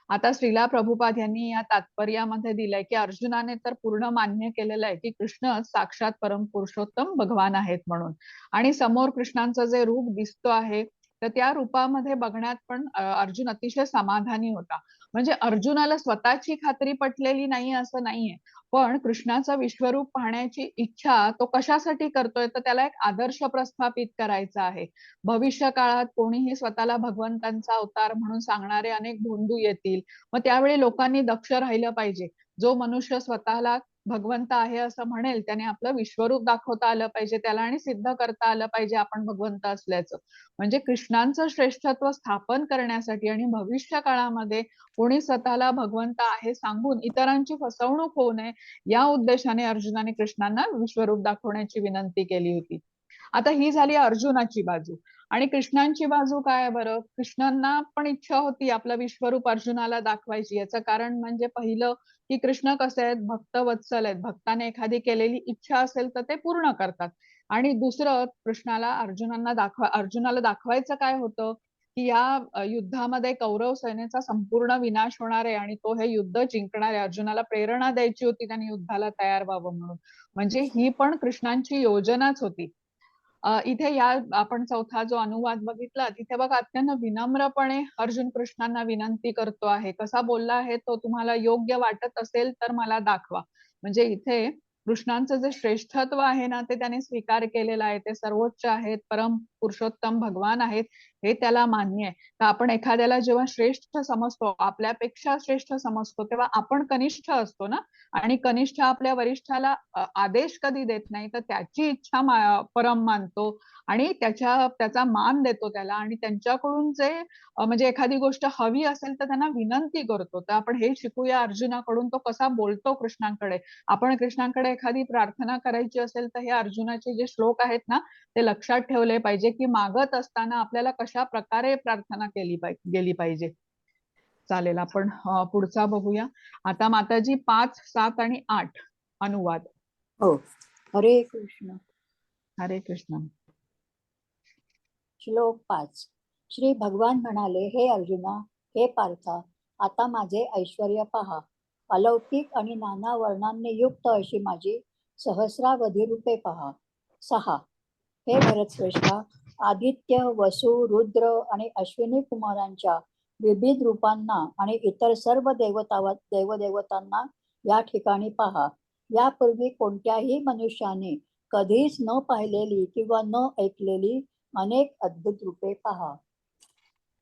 आता श्रीला प्रभुपाद यांनी या तात्पर्यामध्ये दिलंय की अर्जुनाने तर पूर्ण मान्य केलेलं आहे की कृष्ण साक्षात परम पुरुषोत्तम भगवान आहेत म्हणून, आणि समोर कृष्णांचं जे रूप दिसतो आहे तर त्या रूपामध्ये बघण्यात पण अर्जुन अतिशय समाधानी होता. म्हणजे अर्जुनाला स्वतःची खात्री पटलेली नाही असं नाहीये, पण कृष्णाचं विश्वरूप पाहण्याची इच्छा तो कशासाठी करतोय, तर त्याला एक आदर्श प्रस्थापित करायचा आहे. भविष्य काळात कोणीही स्वतःला भगवंतांचा अवतार म्हणून सांगणारे अनेक भोंदू येतील, मग त्यावेळी लोकांनी दक्ष राहिलं पाहिजे. जो मनुष्य स्वतःला भगवंत आहे असं म्हणेल त्याने आपलं विश्वरूप दाखवता आलं पाहिजे त्याला आणि सिद्ध करता आलं पाहिजे आपण भगवंत असल्याचं. म्हणजे कृष्णांचं श्रेष्ठत्व स्थापन करण्यासाठी आणि भविष्य काळामध्ये कोणी स्वतःला भगवंत आहे सांगून इतरांची फसवणूक होऊ नये या उद्देशाने अर्जुनाने कृष्णांना विश्वरूप दाखवण्याची विनंती केली होती. आता ही झाली अर्जुनाची बाजू. आणि कृष्णांची बाजू काय बरं, कृष्णांना पण इच्छा होती आपलं विश्वरूप अर्जुनाला दाखवायची. याचं कारण म्हणजे पहिलं की कृष्ण कसे आहेत, भक्त वत्सल आहेत, भक्ताने एखादी केलेली इच्छा असेल तर ते पूर्ण करतात. आणि दुसरं अर्जुनाला दाखवायचं काय होतं की या युद्धामध्ये कौरव सेनेचा संपूर्ण विनाश होणार आहे आणि तो हे युद्ध जिंकणार आहे. अर्जुनाला प्रेरणा द्यायची होती त्यांनी युद्धाला तयार व्हावं म्हणून. म्हणजे ही पण कृष्णांची योजनाच होती. इथे या आपण चौथा जो अनुवाद बघितला तिथे बघा अत्यंत विनम्रपणे अर्जुन कृष्णांना विनंती करतो आहे. कसा बोलला आहे तो, तुम्हाला योग्य वाटत असेल तर मला दाखवा. म्हणजे इथे कृष्णांचं जे श्रेष्ठत्व आहे ना ते त्याने स्वीकार केलेलं आहे. ते सर्वोच्च आहेत, परम पुरुषोत्तम भगवान आहेत हे त्याला मान्य आहे. तर आपण एखाद्याला जेव्हा श्रेष्ठ समजतो, आपल्यापेक्षा श्रेष्ठ समजतो, तेव्हा आपण कनिष्ठ असतो ना, आणि कनिष्ठ आपल्या वरिष्ठाला आदेश कधी देत नाही तर त्याची इच्छा परम मानतो आणि त्याचा मान देतो त्याला, आणि त्यांच्याकडून जे म्हणजे एखादी गोष्ट हवी असेल तर त्यांना विनंती करतो. तर आपण हे शिकूया अर्जुनाकडून, तो कसा बोलतो कृष्णांकडे. आपण कृष्णांकडे एखादी प्रार्थना करायची असेल तर हे अर्जुनाचे जे श्लोक आहेत ना ते लक्षात ठेवले पाहिजे की मागत असताना आपल्याला कशा प्रकारे प्रार्थना गेली पाहिजे. चालेल, आपण पुढचा बघूया. आता माताजी 5, 7 आणि 8 अनुवाद. हो. हरे कृष्ण. हरे कृष्ण. श्लोक 5. श्री भगवान म्हणाले, हे अर्जुना, हे पार्था, आता माझे ऐश्वर्य पहा. अलौकिक आणि नाना वर्णांनी युक्त अशी माझी सहस्रावधी रूपे पहा. 6. हे भरतश्रेष्ठा, आदित्य, वसु, रुद्र आणि अश्विनी कुमारांच्या विविध रूपांना आणि इतर सर्व देवदेवतांना या ठिकाणी पहा. यापूर्वी कोणत्याही मनुष्याने कधीच न पाहिलेली किंवा न ऐकलेली अनेक अद्भुत रूपे पहा.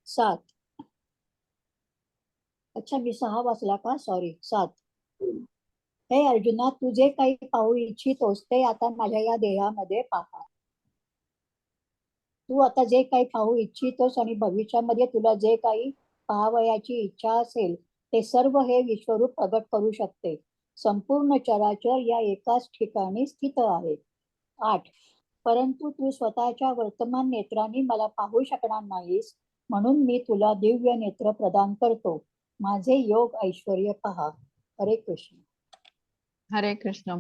7. अच्छा, मी 6 वाचला का? सॉरी. 7. हे अर्जुना, तू जे काही पाहू इच्छितोस ते आता माझ्या या देहामध्ये पहा. तू आता जे काही पाहू इच्छितोस आणि भविष्यामध्ये तुला जे काही पाहावयाची इच्छा असेल ते सर्व हे विश्वरूप प्रगट करू शकते. संपूर्ण चराचर या एकाच ठिकाणी स्थित आहे. 8. परंतु तू स्वतःच्या वर्तमान नेत्रांनी मला पाहू शकणार नाहीस, म्हणून मी तुला दिव्य नेत्र प्रदान करतो. माझे योग ऐश्वर्य पहा. हरे कृष्ण. हरे कृष्ण.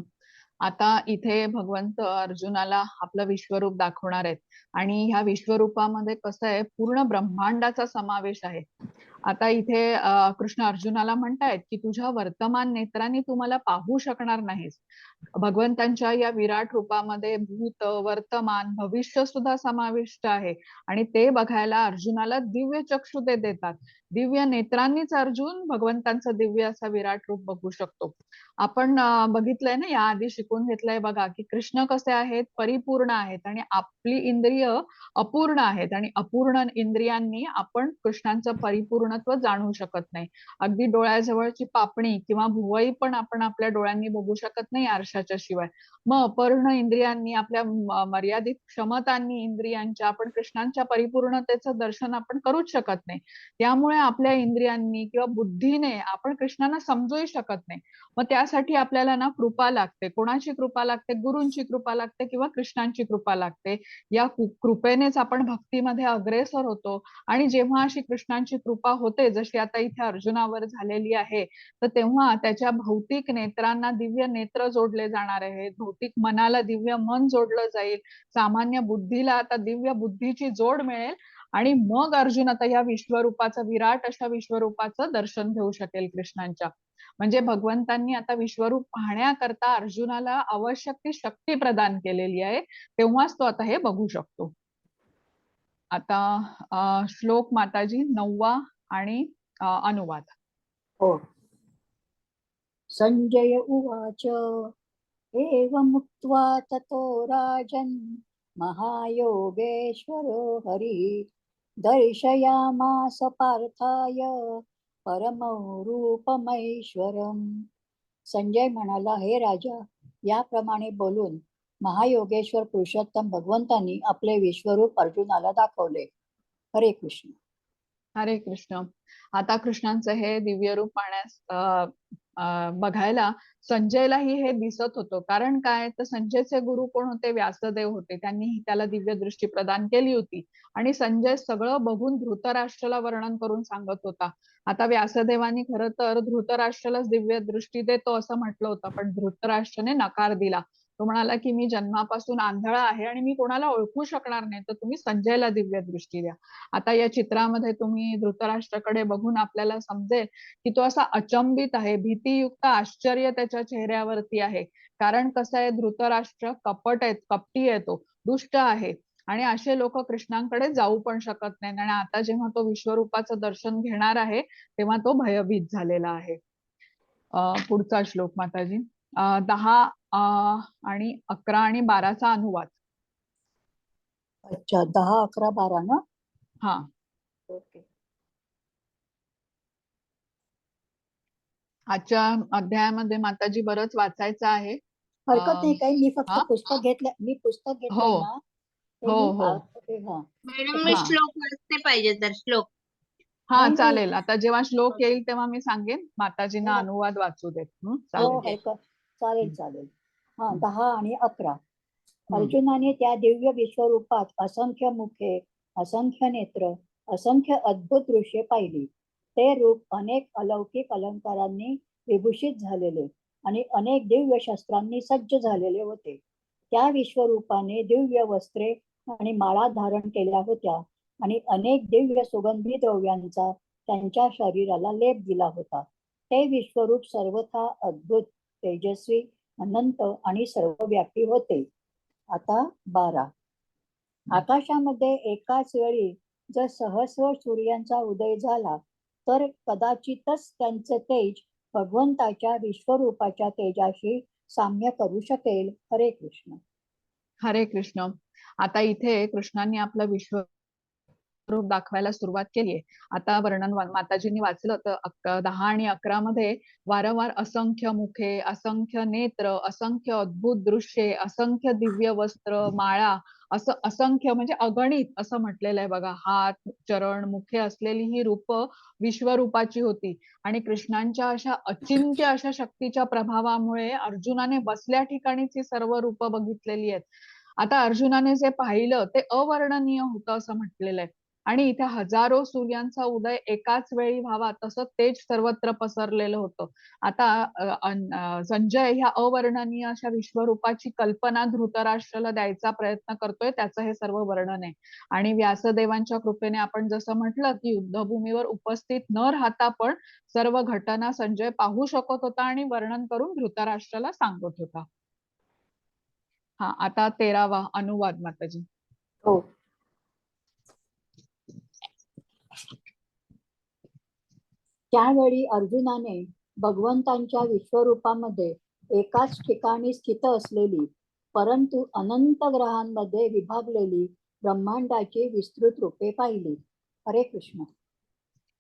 आता इथे भगवंत अर्जुनाला आपलं विश्वरूप दाखवणार आहेत आणि ह्या विश्वरूपामध्ये कसं आहे, पूर्ण ब्रह्मांडाचा समावेश आहे. आता इथे कृष्ण अर्जुनाला म्हणतायत की तुझ्या वर्तमान नेत्रांनी तू मला पाहू शकणार नाहीस. भगवंतांच्या या विराट रूपामध्ये भूत, वर्तमान, भविष्य सुद्धा समाविष्ट आहे आणि ते बघायला अर्जुनाला दिव्य चक्षु ते देतात. दिव्य नेत्रांनीच अर्जुन भगवंतांचं दिव्य असा विराट रूप बघू शकतो. आपण बघितलंय ना, याआधी शिकून घेतलंय बघा की कृष्ण कसे आहेत, परिपूर्ण आहेत आणि आपली इंद्रिय अपूर्ण आहेत आणि अपूर्ण इंद्रियांनी आपण कृष्णांचं परिपूर्णत्व जाणू शकत नाही. अगदी डोळ्याजवळची पापणी किंवा भुवई पण आपण आपल्या डोळ्यांनी बघू शकत नाही आरशाच्या शिवाय. मग अपूर्ण इंद्रियांनी, आपल्या मर्यादित क्षमतांनी इंद्रियांच्या आपण कृष्णांच्या परिपूर्णतेचं दर्शन आपण करूच शकत नाही. त्यामुळे आपल्या इंद्रियांनी किंवा बुद्धीने आपण कृष्णांना समजूही शकत नाही. मग त्यासाठी आपल्याला ना कृपा लागते. कोणाची कृपा लागते? गुरूंची कृपा लागते किंवा कृष्णांची कृपा लागते. या कृपेनेच आपण भक्तीमध्ये अग्रेसर होतो आणि जेव्हा अशी कृष्णांची कृपा होते, जशी आता इथे अर्जुनावर झालेली आहे, तर तेव्हा त्याच्या भौतिक नेत्रांना दिव्य नेत्र जोडले जाणार आहेत, भौतिक मनाला दिव्य मन जोडलं जाईल, सामान्य बुद्धीला आता दिव्य बुद्धीची जोड मिळेल आणि मग अर्जुन आता या विश्वरूपाचं, विराट अशा विश्वरूपाचं दर्शन घेऊ शकेल कृष्णांच्या. म्हणजे भगवंतांनी आता विश्वरूप पाहण्याकरता अर्जुनाला आवश्यक ती शक्ती प्रदान केलेली आहे, तेव्हाच तो आता हे बघू शकतो. आता श्लोक माताजी 9वा आणि अनुवाद. हो. संजय उवाच एवमुक्त्वा ततो राजन् महायोगेश्वरो हरिः दर्शयामास पार्थाय परमं रूपमैश्वरम्. संजय म्हणाला, हे राजा, याप्रमाणे बोलून महायोगेश्वर पुरुषोत्तम भगवंतांनी आपले विश्वरूप अर्जुनाला दाखवले. हरे कृष्ण. हरे कृष्ण. आता कृष्णांचं हे दिव्य रूप पाहण्यास बघायला संजयलाही हे दिसत होतं. कारण काय, तर संजयचे गुरु कोण होते? व्यासदेव होते. त्यांनी त्याला दिव्य दृष्टी प्रदान केली होती आणि संजय सगळं बघून धृतराष्ट्राला वर्णन करून सांगत होता. आता व्यासदेवानी खरं तर धृतराष्ट्रालाच दिव्य दृष्टी देतो असं म्हटलं होतं, पण धृतराष्ट्राने नकार दिला. तो म्हणाला की मी जन्मापासून आंधळा आहे आणि मी कोणाला ओळखू शकणार नाही, तर तुम्ही संजयला दिव्य दृष्टी द्या. आता या चित्रामध्ये तुम्ही धृतराष्ट्राकडे बघून आपल्याला समजेल की तो असा अचंबित आहे, भीतीयुक्त आश्चर्य त्याच्या चेहऱ्यावरती आहे. कारण कसं आहे, धृतराष्ट्र कपट आहे, कपटी आहे, तो दुष्ट आहे आणि असे लोक कृष्णांकडे जाऊ पण शकत नाही. आणि आता जेव्हा तो विश्वरूपाचं दर्शन घेणार आहे तेव्हा तो भयभीत झालेला आहे. पुढचा श्लोक माताजी. 10 आणि 11 आणि 12चा अनुवाद. अच्छा, 10, 11, 12 ना? हा. ओके. आजच्या अध्यायामध्ये माताजी बरंच वाचायचं आहे. हरकत नाही काही, मी फक्त हा? पुस्तक घेतलंय, हो ना, ते हो मी हो हा. मॅडम मी हा श्लोक वाचते पाहिजे तर श्लोक. हा नाही, नाही. चालेल. आता जेव्हा श्लोक येईल तेव्हा मी सांगेन, माताजींना हो. अनुवाद वाचू देत. हो, चालेल. हरकत, चालेल चालेल. हा, 10 आणि 11. हम्म. अर्जुनाने त्या दिव्य विश्वरूपात असंख्य मुखे, असंख्य नेत्र, असंख्य अद्भुत दृश्ये पाहिली. ते रूप अनेक अलौकिक अलंकारांनी विभूषित झालेले आणि अनेक दिव्य शस्त्रांनी सज्ज झालेले होते. त्या विश्वरूपाने दिव्य वस्त्रे आणि माळा धारण केल्या होत्या आणि अनेक दिव्य सुगंधी द्रव्यांचा त्यांच्या शरीराला लेप दिला होता. ते विश्वरूप सर्वथा अद्भुत, तेजस्वी, अनंत आणि सर्वव्यापी होते. आता 12. आकाशामध्ये एकाच वेळी जर सहस्र सूर्यांचा उदय झाला तर कदाचितच त्यांचे तेज भगवंताच्या विश्वरूपाच्या तेजाशी साम्य करू शकेल. हरे कृष्ण. हरे कृष्ण. आता इथे कृष्णांनी आपलं रूप दाखवायला सुरुवात केलीये. आता वर्णन माताजींनी वाचलं तर 10 आणि 11 मध्ये वारंवार असंख्य मुखे, असंख्य नेत्र, असंख्य अद्भुत दृश्ये, असंख्य दिव्य वस्त्र, माळा असं असंख्य म्हणजे अगणित असं म्हटलेलं आहे बघा. हात, चरण, मुखे असलेली ही रूपं विश्वरूपाची होती आणि कृष्णांच्या अशा अचिंत्य अशा शक्तीच्या प्रभावामुळे अर्जुनाने बसल्या ठिकाणीच ही सर्व रूपं बघितलेली आहेत. आता अर्जुनाने जे पाहिलं ते अवर्णनीय होतं असं म्हटलेलं आहे आणि इथे हजारो सूर्यांचा उदय एकाच वेळी व्हावा तसं तेज सर्वत्र पसरलेलं होतं. आता संजय ह्या अवर्णनीय अशा विश्वरूपाची कल्पना धृतराष्ट्राला द्यायचा प्रयत्न करतोय, त्याचं हे सर्व वर्णन आहे. आणि व्यासदेवांच्या कृपेने आपण जसं म्हटलं की युद्धभूमीवर उपस्थित न राहता पण सर्व घटना संजय पाहू शकत होता आणि वर्णन करून धृतराष्ट्राला सांगत होता. हा आता 13वा अनुवाद माताजी. हो. त्यावेळी अर्जुनाने भगवंतांच्या विश्वरूपामध्ये एकाच ठिकाणी स्थित असलेली परंतु अनंत ग्रहांमध्ये विभागलेली ब्रह्मांडाची विस्तृत रूपे पाहिली. हरे कृष्ण.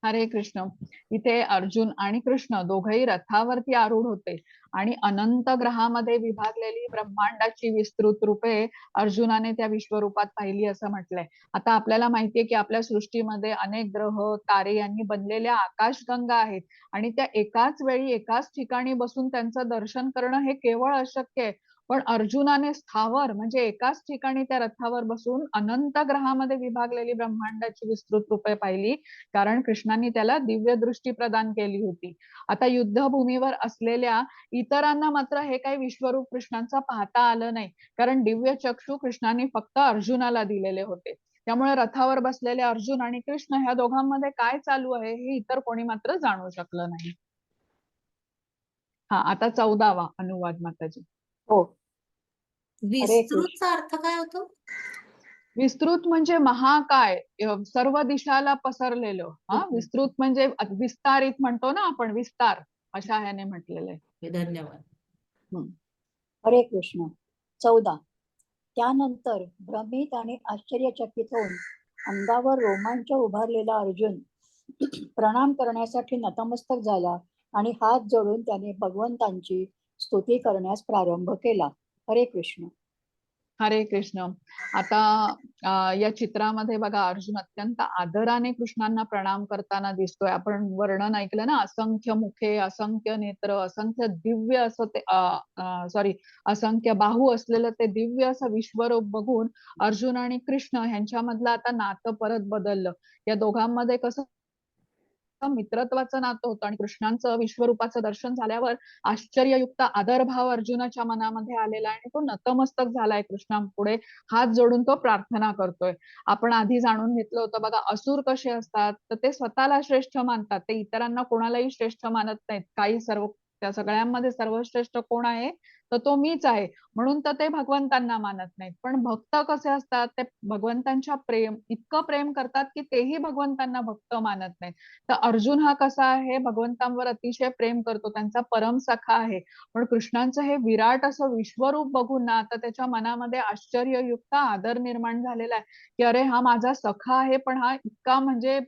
हरे कृष्ण. इथे अर्जुन आणि कृष्ण दोघेही रथावरती आरूढ होते आणि अनंत ग्रहामध्ये विभागलेली ब्रह्मांडाची विस्तृत रूपे अर्जुनाने त्या विश्वरूपात पाहिली असं म्हटलंय. आता आपल्याला माहितीये की आपल्या सृष्टीमध्ये अनेक ग्रह, तारे यांनी बनलेल्या आकाशगंगा आहेत आणि त्या एकाच वेळी एकाच ठिकाणी बसून त्यांचं दर्शन करणं हे केवळ अशक्य आहे. पण अर्जुनाने स्थावर म्हणजे एकाच ठिकाणी त्या रथावर बसून अनंत ग्रहामध्ये विभागलेली ब्रह्मांडाची विस्तृत रूपे पाहिली, कारण कृष्णांनी त्याला दिव्य दृष्टी प्रदान केली होती. आता युद्धभूमीवर असलेल्या इतरांना मात्र हे काही विश्वरूप कृष्णांचं पाहता आलं नाही, कारण दिव्य चक्षु कृष्णांनी फक्त अर्जुनाला दिलेले होते. त्यामुळे रथावर बसलेले अर्जुन आणि कृष्ण ह्या दोघांमध्ये काय चालू आहे हे इतर कोणी मात्र जाणू शकलं नाही. हा आता 14वा अनुवाद माताजी. हो. विस्तृतचा अर्थ काय होतो? विस्तृत म्हणजे महाकाय, सर्व दिशाला पसरलेलं. हा विस्तृत म्हणजे विस्तारित म्हणतो ना आपण, विस्तार अशा ह्याने म्हटलेलं आहे. धन्यवाद. हरे कृष्ण. 14. त्यानंतर भ्रमित आणि आश्चर्यचकित होऊन अंगावर रोमांच उभारलेला अर्जुन प्रणाम करण्यासाठी नतमस्तक झाला आणि हात जोडून त्याने भगवंतांची स्तुती करण्यास प्रारंभ केला. हरे कृष्ण. हरे कृष्ण. आता या चित्रामध्ये बघा अर्जुन अत्यंत आदराने कृष्णांना प्रणाम करताना दिसतोय. आपण वर्णन ऐकलं ना, असंख्य मुखे, असंख्य नेत्र, असंख्य दिव्य असं ते असंख्य बाहू असलेलं ते दिव्य असं विश्वरूप बघून अर्जुन आणि कृष्ण ह्यांच्यामधलं आता नातं परत बदललं. या दोघांमध्ये कसं मित्रत्वाचं नातं होतं आणि कृष्णांचं विश्वरूपाचं दर्शन झाल्यावर आश्चर्ययुक्त आदरभाव अर्जुनाच्या मनामध्ये आलेला आहे आणि तो नतमस्तक झालाय कृष्णांपुढे. हात जोडून तो प्रार्थना करतोय. आपण आधी जाणून घेतलं होतं बघा, असुर कसे असतात तर ते स्वतःला श्रेष्ठ मानतात, ते इतरांना कोणालाही श्रेष्ठ मानत नाहीत. त्या सगळ्यांमध्ये सर्वश्रेष्ठ कोण आहे तर तो मीच आहे, म्हणून तर ते भगवंतांना मानत नाहीत. पण भक्त कसे असतात, ते भगवंतांच्या इतकं प्रेम करतात की तेही भगवंतांना भक्त मानत नाहीत. तर अर्जुन हा कसा आहे, भगवंतांवर अतिशय प्रेम करतो, त्यांचा परम सखा आहे. पण कृष्णांचं हे विराट असं विश्वरूप बघून ना आता त्याच्या मनामध्ये आश्चर्ययुक्त आदर निर्माण झालेला आहे की अरे हा माझा सखा आहे, पण हा इतका म्हणजे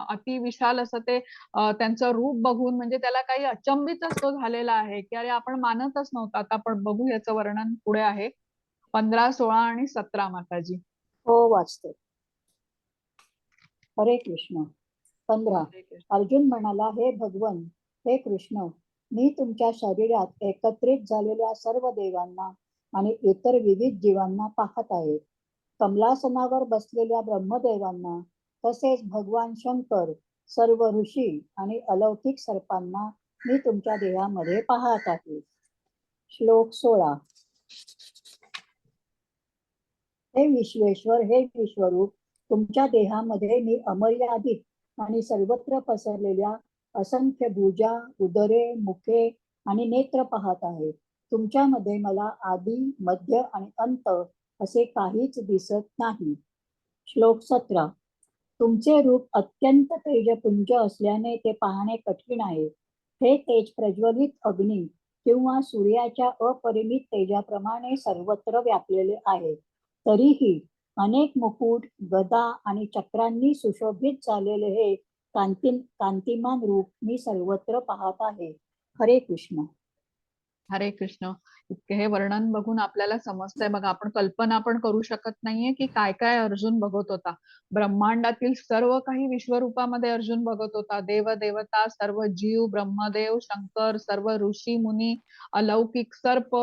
अति विशाल असं ते त्यांचं रूप बघून म्हणजे त्याला काही अचंबितच तो झालेला आहे की अरे आपण मानतच नव्हतं. आता आपण बघू याचं वर्णन पुढे आहे. 15, 16 आणि 17 माताजी. हो, वाचते. हरे कृष्ण. 15. अर्जुन म्हणाला, हे भगवन, हे कृष्ण, मी तुमच्या शरीरात एकत्रित झालेल्या सर्व देवांना आणि इतर विविध जीवांना पाहत आहे. कमलासनावर बसलेल्या ब्रह्मदेवांना तसेच भगवान शंकर, सर्व ऋषी आणि अलौकिक सर्पांना मी तुमच्या देहामध्ये पाहत आहे. श्लोक 16. हे विश्वेश्वर, हे विश्वरूप, तुमच्या देहामध्ये मी अमर्यादित आणि सर्वत्र पसरलेल्या असंख्य भुजा, उदरे, मुखे आणि नेत्र पाहत आहे. तुमच्यामध्ये मला आदी, मध्य आणि अंत असे काहीच दिसत नाही. श्लोक 17. तुमचे रूप अत्यंत तेजपुंज असल्याने ते पाहणे कठीण आहे. हे तेज प्रज्वलित अग्नी किंवा सूर्याच्या अपरिमित तेजाप्रमाणे सर्वत्र व्यापलेले आहे. तरीही अनेक मुकुट, गदा आणि चक्रांनी सुशोभित झालेले हे कांतिमान रूप मी सर्वत्र पाहत आहे. हरे कृष्ण. हरे कृष्ण. इतके हे वर्णन बघून आपल्याला समजतंय बघा, आपण कल्पना पण करू शकत नाहीये की काय काय अर्जुन बघत होता. ब्रह्मांडातील सर्व काही विश्वरूपामध्ये अर्जुन बघत होता. देव देवता, सर्व जीव, ब्रह्मदेव, शंकर, सर्व ऋषी मुनी, अलौकिक सर्प,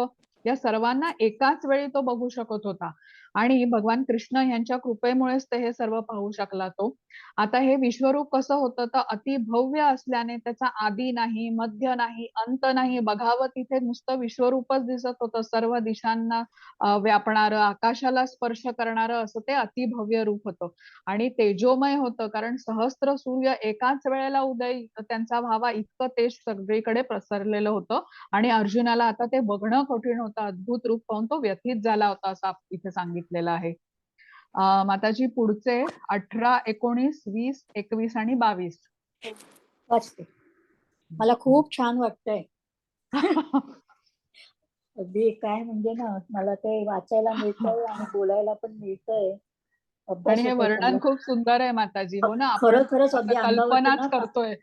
या सर्वांना एकाच वेळी तो बघू शकत होता. आणि भगवान कृष्ण यांच्या कृपेमुळेच ते हे सर्व पाहू शकला तो. आता हे विश्वरूप कसं होतं, तर अतिभव्य असल्याने त्याचा आदी नाही, मध्य नाही, अंत नाही. बघावं तिथे नुसतं विश्वरूपच दिसत होतं. सर्व दिशांना व्यापणारं, आकाशाला स्पर्श करणारं असं ते अतिभव्य रूप होतं. आणि तेजोमय होतं, कारण सहस्त्र सूर्य एकाच वेळेला उदय त्यांचा व्हावा इतकं तेज सगळीकडे प्रसरलेलं होतं. आणि अर्जुनाला आता ते बघणं कठीण होतं. अद्भुत रूप पाहून तो व्यथित झाला होता, असं इथे सांगितलेलं आहे. माताजी पुढचे 18, 19, 20, 21 आणि 22. वाचते. मला खूप छान वाटतंय. अगदी काय म्हणजे ना, मला ते वाचायला मिळतंय आणि बोलायला पण मिळतंय. अभ्यास आणि हे होतोय वर्णन चांगला. खूप सुंदर आहे माताजी. हो ना, आपण खरंच अगदी आता अंगावरती कल्पनाच ना करतोय.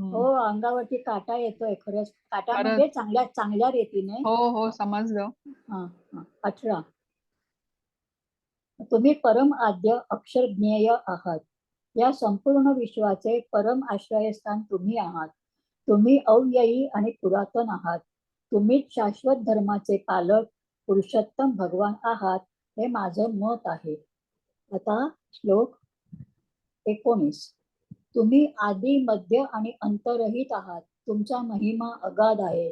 हो, अंगावरती काटा येतोय खरंच. काटा खरंच. म्हणजे चांगल्या रीतीने. हो, समजलं. हा, 18. तुम्ही परम आद्य अक्षर ज्ञेय आहात. या संपूर्ण विश्वाचे परम आश्रयस्थान तुम्ही आहात. तुम्ही अव्ययी आणि पुरातन आहात. तुम्हीच शाश्वत धर्माचे पालक पुरुषोत्तम भगवान आहात, हे माझं मत आहे. आता श्लोक 19. तुम्ही आदी, मध्य आणि अंतरहित आहात. तुमचा महिमा अगाध आहे.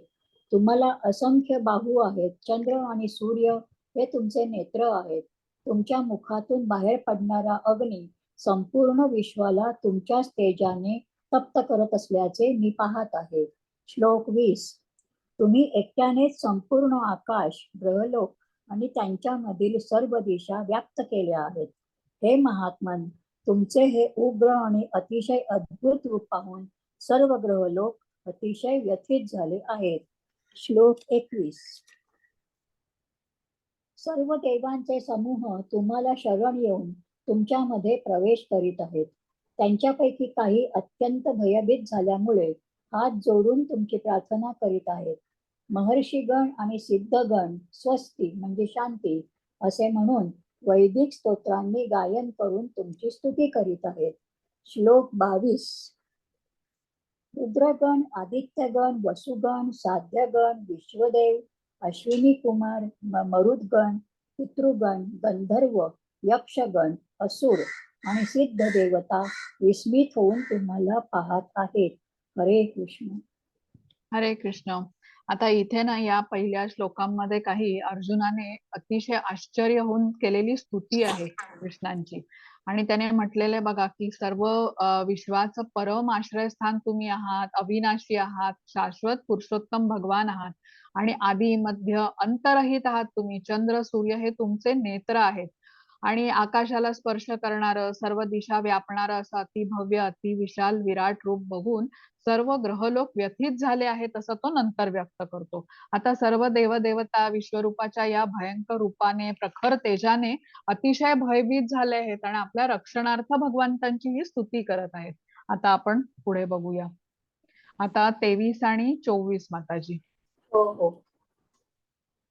तुम्हाला असंख्य बाहू आहेत. चंद्र आणि सूर्य हे तुमचे नेत्र आहेत. तुमच्या मुखातून बाहेर पडणारा अग्नी संपूर्ण विश्वाला तुमच्याच तेजाने तप्त करत असल्याचे मी पाहत आहे. श्लोक 20. तुम्ही एकट्यानेच संपूर्ण आकाश, ग्रहलोक आणि त्यांच्यामधील सर्व दिशा व्याप्त केल्या आहेत. हे महात्मन, तुमचे हे उग्र आणि अतिशय अद्भुत रूप पाहून सर्व ग्रहलोक अतिशय व्यथित झाले आहेत. श्लोक 21. सर्व देवांचे समूह तुम्हाला शरण येऊन तुमच्यामध्ये प्रवेश करीत आहेत. त्यांच्यापैकी काही अत्यंत भयभीत झाल्यामुळे हात जोडून तुमची प्रार्थना करीत आहेत. महर्षीगण आणि सिद्धगण स्वस्ती म्हणजे शांती असे म्हणून वैदिक स्तोत्रांनी गायन करून तुमची स्तुती करीत आहेत. श्लोक 22. रुद्रगण, आदित्यगण, वसुगण, साध्यगण, विश्वदेव, अश्विनी कुमार, मरुदगण, पितृगण, गंधर्व, यक्षगण, असुर आणि सिद्ध देवता विस्मित होऊन तुम्हाला पाहत आहेत. हरे कृष्ण. हरे कृष्ण. आता इथे ना, या पहिल्या श्लोकांमध्ये काही अर्जुनाने अतिशय आश्चर्य होऊन केलेली स्तुती आहे कृष्णांची. आणि त्याने म्हटलेले बघा, की सर्व विश्वाचं परम आश्रयस्थान तुम्ही आहात, अविनाशी आहात, शाश्वत पुरुषोत्तम भगवान आहात आणि आदी, मध्य, अंतरहित आहात तुम्ही. चंद्र, सूर्य हे तुमचे नेत्र आहेत. आणि आकाशाला स्पर्श करणारं, सर्व दिशा व्यापणारं असं अतिभव्य, अतिविशाल, विराट रूप बघून सर्व ग्रहलोक व्यथित झाले आहेत, असं तो नंतर व्यक्त करतो. आता सर्व देवदेवता विश्वरूपाच्या या भयंकर रूपाने, प्रखर तेजाने अतिशय भयभीत झाले आहेत आणि आपल्या रक्षणार्थ भगवंतांची ही स्तुती करत आहेत. आता आपण पुढे बघूया. आता 23 आणि 24 माताजी. हो.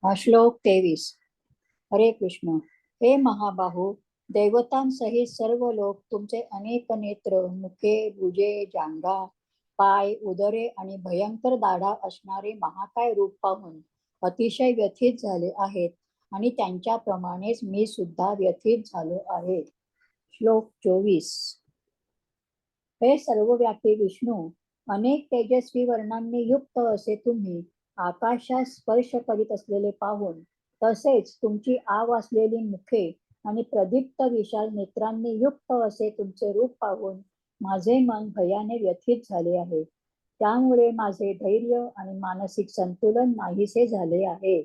श्लोक 23. हरे कृष्ण. हे महाबाहू, देवतांसहित सर्व लोक तुमचे अनेक नेत्र, मुखे, भुजे, जांघा, पाय, उदरे आणि भयंकर दाढा असणारे महाकाय रूप पाहून अतिशय व्यथित झाले आहेत आणि त्यांच्याप्रमाणेच मी सुद्धा व्यथित झालो आहे. श्लोक 24. हे सर्वव्यापी विष्णू, अनेक तेजस्वी वर्णांनी युक्त असे तुम्ही आकाशात स्पर्श करीत असलेले पाहून, तसेच तुमची आव असलेली मुखे आणि प्रदीप्त विशाल नेत्रांनी युक्त असे तुमचे रूप पाहून माझे मन भयाने व्यथित झाले आहे. त्यामुळे माझे धैर्य आणि मानसिक संतुलन नाहीसे झाले आहे.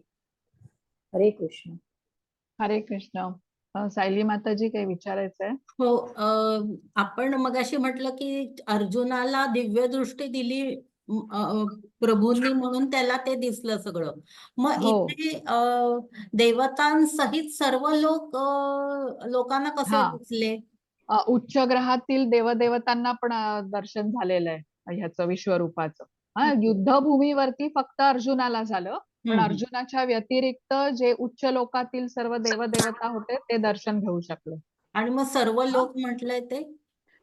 हरे कृष्ण. हरे कृष्ण. सायली माताजी काही विचारायचंय? हो, आपण मगाशी म्हटलं की अर्जुनाला दिव्य दृष्टी दिली प्रभूंनी म्हणून त्याला ते दिसलं सगळं. मग हो. इथे देवतांसहित सर्व लोकांना कसे हा. दिसले? उच्च ग्रहातील देवदेवतांना पण दर्शन झालेलं आहे ह्याचं विश्वरूपाचं. हा, ओके. युद्धभूमीवरती फक्त अर्जुनाला झालं, पण हम्म. अर्जुनाच्या व्यतिरिक्त जे उच्च लोकातील सर्व देवदेवता होते ते दर्शन घेऊ शकले. आणि मग सर्व हा. लोक म्हटलंय ते?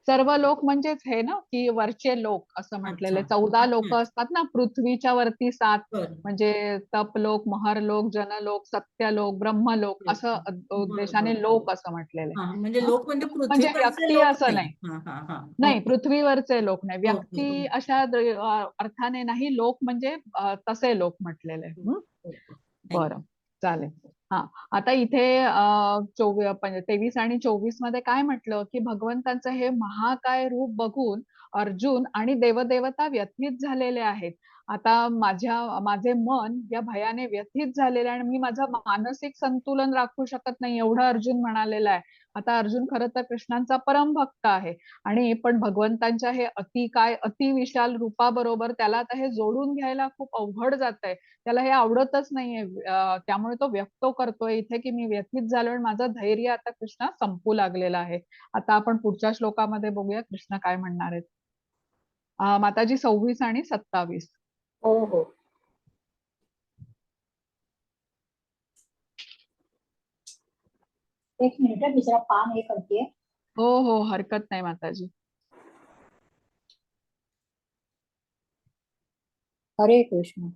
सर्व लोक म्हणजेच हे ना की वरचे लोक असं म्हटलेले. अच्छा. 14 लोक असतात ना, पृथ्वीच्या वरती 7 बरं. म्हणजे तपलोक, महरलोक, जनलोक, सत्यलोक, ब्रह्मलोक असं उद्देशाने बरोबर. लोक असं म्हटलेलं हा, आहे. म्हणजे हं? लोक म्हणजे म्हणजे पृथ्वीवरचे व्यक्ती लोक असं नाही. नाही. हा हा हा. नाही, ओके पृथ्वीवरचे लोक नाही. ओके व्यक्ती अशा अर्थाने नाही, लोक म्हणजे तसे लोक म्हटलेले. ओके. बरं, चालेल. हां, आता इथे 23 आणि 24 मध्ये काय म्हटलं, की भगवंतांचं हे महाकाय रूप बघून अर्जुन आणि देवदेवता व्यथित झालेले आहेत. आता माझे मन या भयाने व्यथित झालेलं आहे आणि मी माझं मानसिक संतुलन राखू शकत नाही, एवढं अर्जुन म्हणालेला आहे. आता अर्जुन खरं तर कृष्णांचा परमभक्त आहे आणि पण भगवंतांच्या हे अतिविशाल रूपाबरोबर त्याला आता हे जोडून घ्यायला खूप अवघड जातंय. त्याला हे आवडतच नाहीये. त्यामुळे तो व्यक्त करतोय इथे की मी व्यथित झालोय आणि माझं धैर्य आता कृष्णा संपू लागलेलं आहे. आता आपण पुढच्या श्लोकामध्ये बघूया कृष्ण काय म्हणणार आहेत. माताजी 26 आणि 27. हो हो. एक मिनिट, दुसरा पान हे करते. हो हो, हरकत नाही माताजी. हरे कृष्ण.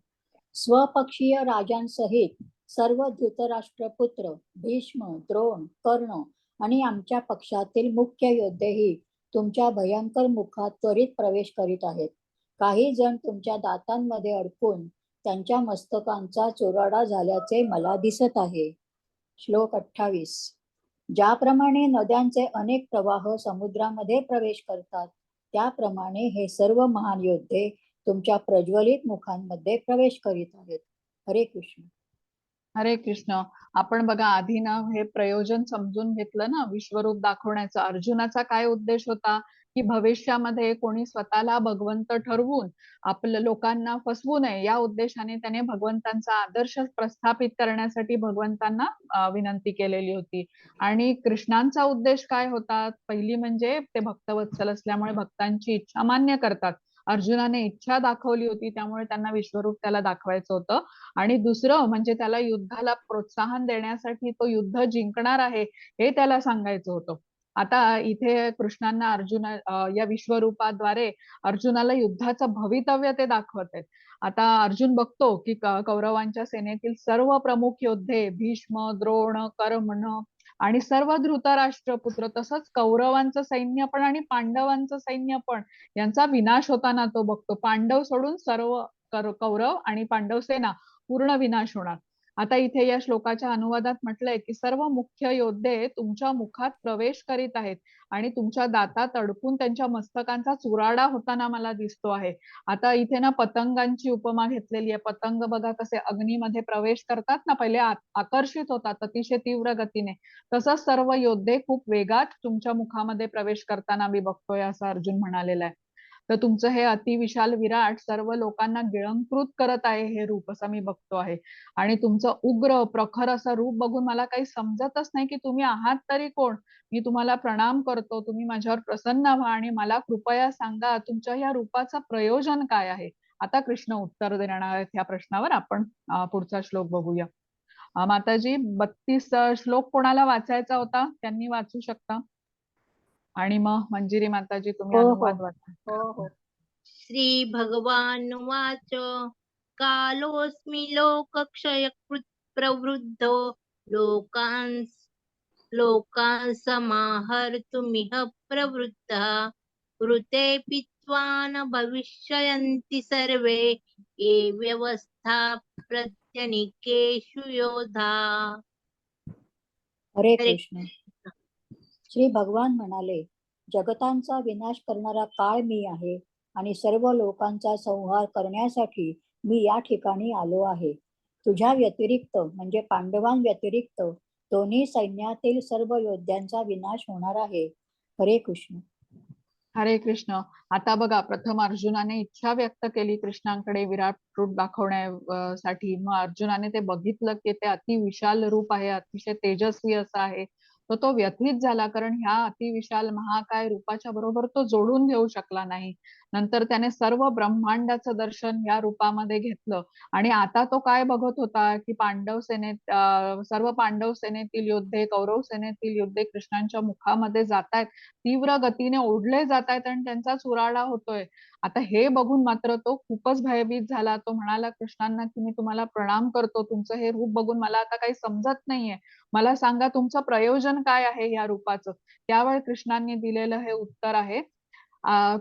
स्वपक्षीय राजांसहित सर्व धृतराष्ट्रपुत्र भीष्म, द्रोण, कर्ण आणि आमच्या पक्षातील मुख्य योद्धेही तुमच्या भयंकर मुखात त्वरित प्रवेश करीत आहेत. काही जण तुमच्या दातांमध्ये अडकून त्यांच्या मस्तकांचा चुराडा झाल्याचे मला दिसत आहे. श्लोक 28. ज्याप्रमाणे नद्यांचे अनेक प्रवाह समुद्रामध्ये प्रवेश करतात, त्याप्रमाणे हे सर्व महान योद्धे तुमच्या प्रज्वलित मुखांमध्ये प्रवेश करीत आहेत. हरे कृष्ण. हरे कृष्ण. आपण बघा आधी ना हे प्रयोजन समजून घेतलं ना, विश्वरूप दाखवण्याचा. अर्जुनाचा काय उद्देश होता, की भविष्यामध्ये कोणी स्वतःला भगवंत ठरवून आपल्या लोकांना फसवू नये या उद्देशाने त्याने भगवंतांचा आदर्श प्रस्थापित करण्यासाठी भगवंतांना विनंती केलेली होती. आणि कृष्णांचा उद्देश काय होता, पहिली म्हणजे ते भक्तवत्सल असल्यामुळे भक्तांची इच्छा मान्य करतात. अर्जुनाने इच्छा दाखवली होती, त्यामुळे त्यांना विश्वरूप त्याला दाखवायचं होतं. आणि दुसरं म्हणजे त्याला युद्धाला प्रोत्साहन देण्यासाठी तो युद्ध जिंकणार आहे हे त्याला सांगायचं होतं. आता इथे कृष्णांना या विश्वरूपाद्वारे अर्जुनाला युद्धाचं भवितव्य ते दाखवत आहेत. आता अर्जुन बघतो की कौरवांच्या सेनेतील सर्व प्रमुख योद्धे भीष्म, द्रोण, कर्ण आणि सर्व धृतराष्ट्रपुत्र तसंच कौरवांचं सैन्य पण आणि पांडवांचं सैन्य पण यांचा विनाश होताना तो बघतो. पांडव सोडून सर्व कौरव आणि पांडव सेना पूर्ण विनाश होणार. आता इथे या श्लोकाच्या अनुवादात म्हटलंय की सर्व मुख्य योद्धे तुमच्या मुखात प्रवेश करीत आहेत आणि तुमच्या दातात अडकून त्यांच्या मस्तकांचा चुराडा होताना मला दिसतो आहे. आता इथे ना पतंगांची उपमा घेतलेली आहे. पतंग बघा कसे अग्नीमध्ये प्रवेश करतात ना, पहिले आकर्षित होतात अतिशय तीव्र गतीने, तसंच सर्व योद्धे खूप वेगात तुमच्या मुखामध्ये प्रवेश करताना मी बघतोय असं अर्जुन म्हणालेला आहे. तर तुमचं हे अतिविशाल विराट सर्व लोकांना गिळंकृत करत आहे हे रूप असं मी बघतो आहे. आणि तुमचं उग्र प्रखर असं रूप बघून मला काही समजतच नाही की तुम्ही आहात तरी कोण. मी तुम्हाला प्रणाम करतो, तुम्ही माझ्यावर प्रसन्न व्हा आणि मला कृपया सांगा तुमच्या या रूपाचं प्रयोजन काय आहे. आता कृष्ण उत्तर देणार आहेत ह्या प्रश्नावर. आपण पुढचा श्लोक बघूया. माताजी 32 श्लोक कोणाला वाचायचा होता त्यांनी वाचू शकता. आणि मग मंजिरी माताजी तुम्ही हो हो अनुवाद वाचा. हो हो. श्री भगवानुवाच कालोऽस्मि लोकक्षयकृत् प्रवृद्धो लोकान् समाहर्तुमिह प्रवृत्तः ऋतेऽपि त्वा न भविष्यन्ति सर्वे ये व्यवस्था प्रत्यनिकेषु योधा. हरे हरे कृष्ण. श्री भगवान म्हणाले, जगतांचा विनाश करणारा काळ मी आहे आणि सर्व लोकांचा संहार करण्यासाठी मी या ठिकाणी आलो आहे. तुझ्या व्यतिरिक्त म्हणजे पांडवां व्यतिरिक्त दोन्ही सैन्यातील सर्व योद्ध्यांचा विनाश होणार आहे. हरे कृष्ण. हरे कृष्ण. आता बघा, प्रथम अर्जुनाने इच्छा व्यक्त केली कृष्णांकडे विराट रूप दाखवण्यासाठी. मग अर्जुनाने ते बघितलं की ते अतिविशाल रूप आहे, अतिशय तेजस्वी असं आहे. तर तो व्यथित झाला, कारण ह्या अतिविशाल महाकाय रूपाच्या बरोबर तो जोडून घेऊ शकला नाही. नंतर त्याने सर्व ब्रह्मांडाचं दर्शन या रूपामध्ये घेतलं. आणि आता तो काय बघत होता की सर्व पांडव सेनेतील योद्धे, कौरव सेनेतील योद्धे कृष्णांच्या मुखामध्ये जातायत, तीव्र गतीने ओढले जात आहेत आणि त्यांचा चुराडा होतोय. आता हे बघून मात्र तो खूपच भयभीत झाला. तो म्हणाला कृष्णांना की मी तुम्हाला प्रणाम करतो, तुमचं हे रूप बघून मला आता काही समजत नाहीये, मला सांगा तुमचं प्रयोजन काय आहे या रूपाचं. त्यावेळी कृष्णांनी दिलेलं हे उत्तर आहे.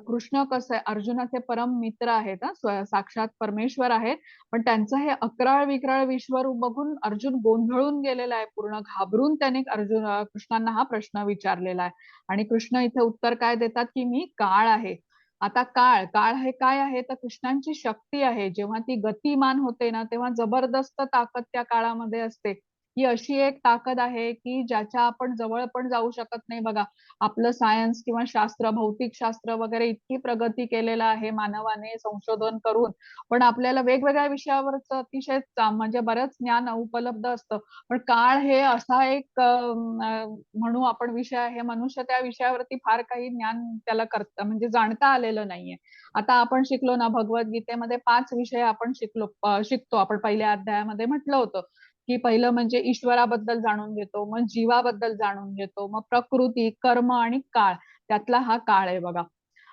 कृष्ण कसं आहे, अर्जुनाचे परम मित्र आहेत, साक्षात परमेश्वर आहेत. पण त्यांचं हे अक्राळ विक्राळ विश्वरूप बघून अर्जुन गोंधळून गेलेला आहे, पूर्ण घाबरून त्याने कृष्णांना हा प्रश्न विचारलेला आहे. आणि कृष्ण इथे उत्तर काय देतात की मी काळ आहे. आता काळ काळ हे काय आहे, तर कृष्णांची शक्ती आहे. जेव्हा ती गतिमान होते ना, तेव्हा जबरदस्त ताकद त्या काळामध्ये असते. ही अशी एक ताकद आहे की ज्याच्या आपण जवळ पण जाऊ शकत नाही. बघा, आपलं सायन्स किंवा शास्त्र, भौतिक शास्त्र वगैरे इतकी प्रगती केलेलं आहे मानवाने संशोधन करून, पण आपल्याला वेगवेगळ्या विषयावरच अतिशय म्हणजे बरंच ज्ञान उपलब्ध असतं. पण काळ हे असा एक म्हणू आपण विषय आहे, मनुष्य त्या विषयावरती फार काही ज्ञान त्याला म्हणजे जाणता आलेलं नाहीये. आता आपण शिकलो ना, भगवद्गीतेमध्ये 5 विषय आपण शिकतो. आपण पहिल्या अध्यायामध्ये म्हटलं होतं की पहिलं म्हणजे ईश्वराबद्दल जाणून घेतो, मग जीवाबद्दल जाणून घेतो, मग प्रकृती, कर्म आणि काळ, त्यातला हा काळ आहे बघा.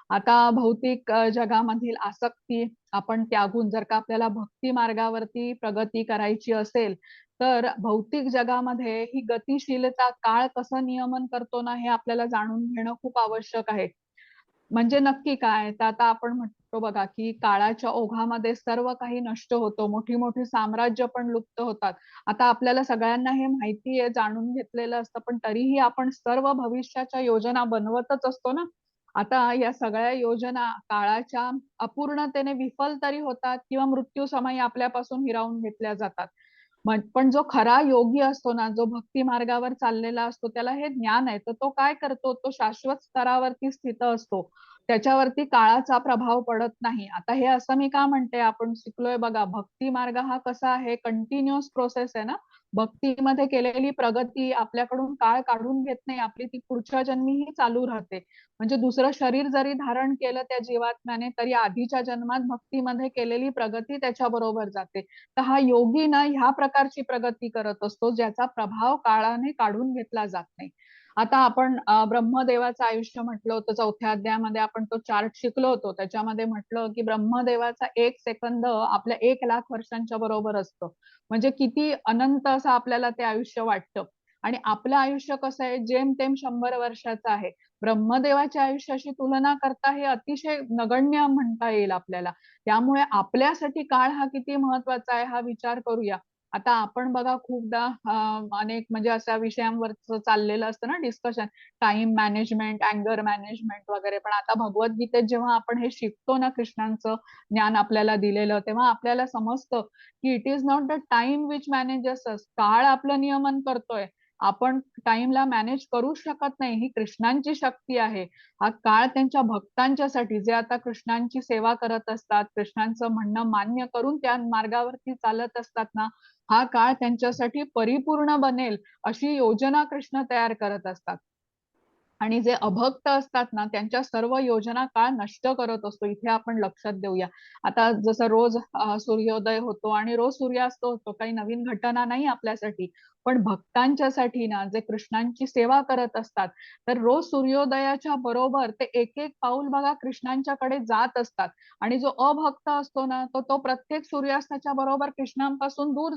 आता भौतिक जगामधील आसक्ती आपण त्यागून जर का आपल्याला भक्ती मार्गावरती प्रगती करायची असेल, तर भौतिक जगामध्ये ही गतिशीलता काळ कसं नियमन करतो ना, हे आपल्याला जाणून घेणं खूप आवश्यक आहे. म्हणजे नक्की काय, तर आता आपण म्हणतो बघा की काळाच्या ओघामध्ये सर्व काही नष्ट होतं, मोठी मोठी साम्राज्य पण लुप्त होतात. आता आपल्याला सगळ्यांना हे माहिती आहे, जाणून घेतलेलं असतं, पण तरीही आपण सर्व भविष्याच्या योजना बनवतच असतो ना. आता या सगळ्या योजना काळाच्या अपूर्णतेने विफल तरी होतात किंवा मृत्यू समयी आपल्यापासून हिरावून घेतल्या जातात. पण जो खरा योगी असतो ना, जो भक्ती मार्गावर चाललेला असतो, त्याला हे ज्ञान आहे. तर तो काय करतो, तो शाश्वत स्तरावरती स्थित असतो. त्याच्यावरती काळाचा प्रभाव पडत नाही. आता हे असं मी का म्हणते, आपण शिकलोय बघा, भक्ती मार्ग हा कसा आहे, कंटिन्युअस प्रोसेस आहे ना. भक्तीमध्ये केलेली प्रगती आपल्याकडून काळ काढून घेत नाही, आपली ती पुढच्या जन्मीही चालू राहते. म्हणजे दुसरं शरीर जरी धारण केलं त्या जीवात्म्याने, तरी आधीच्या जन्मात भक्तीमध्ये केलेली प्रगती त्याच्या बरोबर जाते. तर हा योगी ना ह्या प्रकारची प्रगती करत असतो, ज्याचा प्रभाव काळाने काढून घेतला जात नाही. आता आपण ब्रह्मदेवाचं आयुष्य म्हटलं होतं, 4थ्या अध्यायामध्ये आपण तो चार्ट शिकलो होतो. त्याच्यामध्ये म्हटलं की ब्रह्मदेवाचा 1 सेकंद आपल्या 1,00,000 वर्षांच्या बरोबर असतं. म्हणजे किती अनंत असं आपल्याला ते आयुष्य वाटतं. आणि आपलं आयुष्य कसं आहे, जेमतेम 100 वर्षाचं आहे. ब्रह्मदेवाच्या आयुष्याशी तुलना करता हे अतिशय नगण्य म्हणता येईल आपल्याला. त्यामुळे आपल्यासाठी काळ हा किती महत्वाचा आहे हा विचार करूया. आता आपण बघा खूपदा अनेक म्हणजे अशा विषयांवरच चाललेलं असतं ना डिस्कशन, टाइम मॅनेजमेंट, अँगर मॅनेजमेंट वगैरे. पण आता भगवद्गीतेत जेव्हा आपण हे शिकतो ना, कृष्णांचं ज्ञान आपल्याला दिलेलं, तेव्हा आपल्याला समजतं की it is not the time which manages us. काळ आपलं नियमन करतोय, आपण टाइमला मॅनेज करू शकत नाही. ही कृष्णांची शक्ती आहे. हा काळ त्यांच्या भक्तांच्यासाठी, जे आता कृष्णांची सेवा करत असतात, कृष्णांचं म्हणणं मान्य करून त्या मार्गावरती चालत असतात ना, हा काळ त्यांच्यासाठी परिपूर्ण बनेल अशी योजना कृष्ण तयार करत असतात. आणि जे अभक्त असतात ना, त्यांच्या सर्व योजना काळ नष्ट करत असतो. इथे आपण लक्षात देऊया. आता जसं रोज सूर्योदय होतो आणि रोज सूर्यास्त होतो, काही नवीन घटना नाही आपल्यासाठी. पण भक्तांच्यासाठी ना, जे कृष्णांची सेवा करत असतात, तर रोज सूर्योदयाच्या बरोबर ते एक एक पाऊल बघा कृष्णांच्याकडे जात असतात. आणि जो अभक्त असतो ना, तो प्रत्येक सूर्यास्ताच्या बरोबर कृष्णांपासून दूर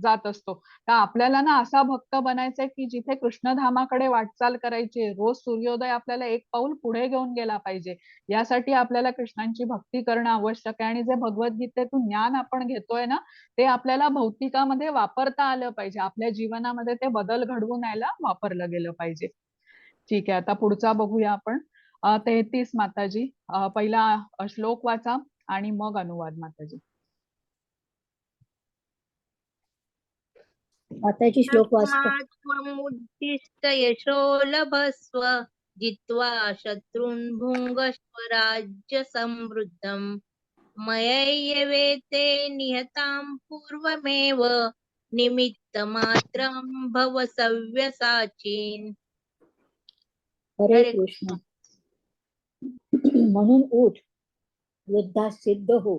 जात असतो. तर आपल्याला ना असा भक्त बनायचंय की जिथे कृष्णधामाकडे वाटचाल करायची, रोज सूर्योदय आपल्याला एक पाऊल पुढे घेऊन गेला पाहिजे. यासाठी आपल्याला कृष्णांची भक्ती करणं आवश्यक आहे. आणि जे भगवद्गीतेतून ज्ञान आपण घेतोय ना, ते आपल्याला भौतिकामध्ये वापरता आलं पाहिजे. आपल्या जीवनामध्ये ते बदल घडवून यायला वापरलं गेलं पाहिजे. ठीक आहे, आता पुढचा बघूया आपण. 33 माताजी, पहिला श्लोक वाचा आणि मग अनुवाद माताजी. माताजी श्लोक वाचतो. तस्मात् त्वमुत्तिष्ठ यशो लभस्व जित्वा शत्रून् भुङ्ग स्वराज्य समृद्धम् मयैयवेते निहतां पूर्वमेव निमित्तमात्रं भव सव्यसाचीन्. हरे हरे कृष्ण. म्हणून उठ, युद्धात सिद्ध हो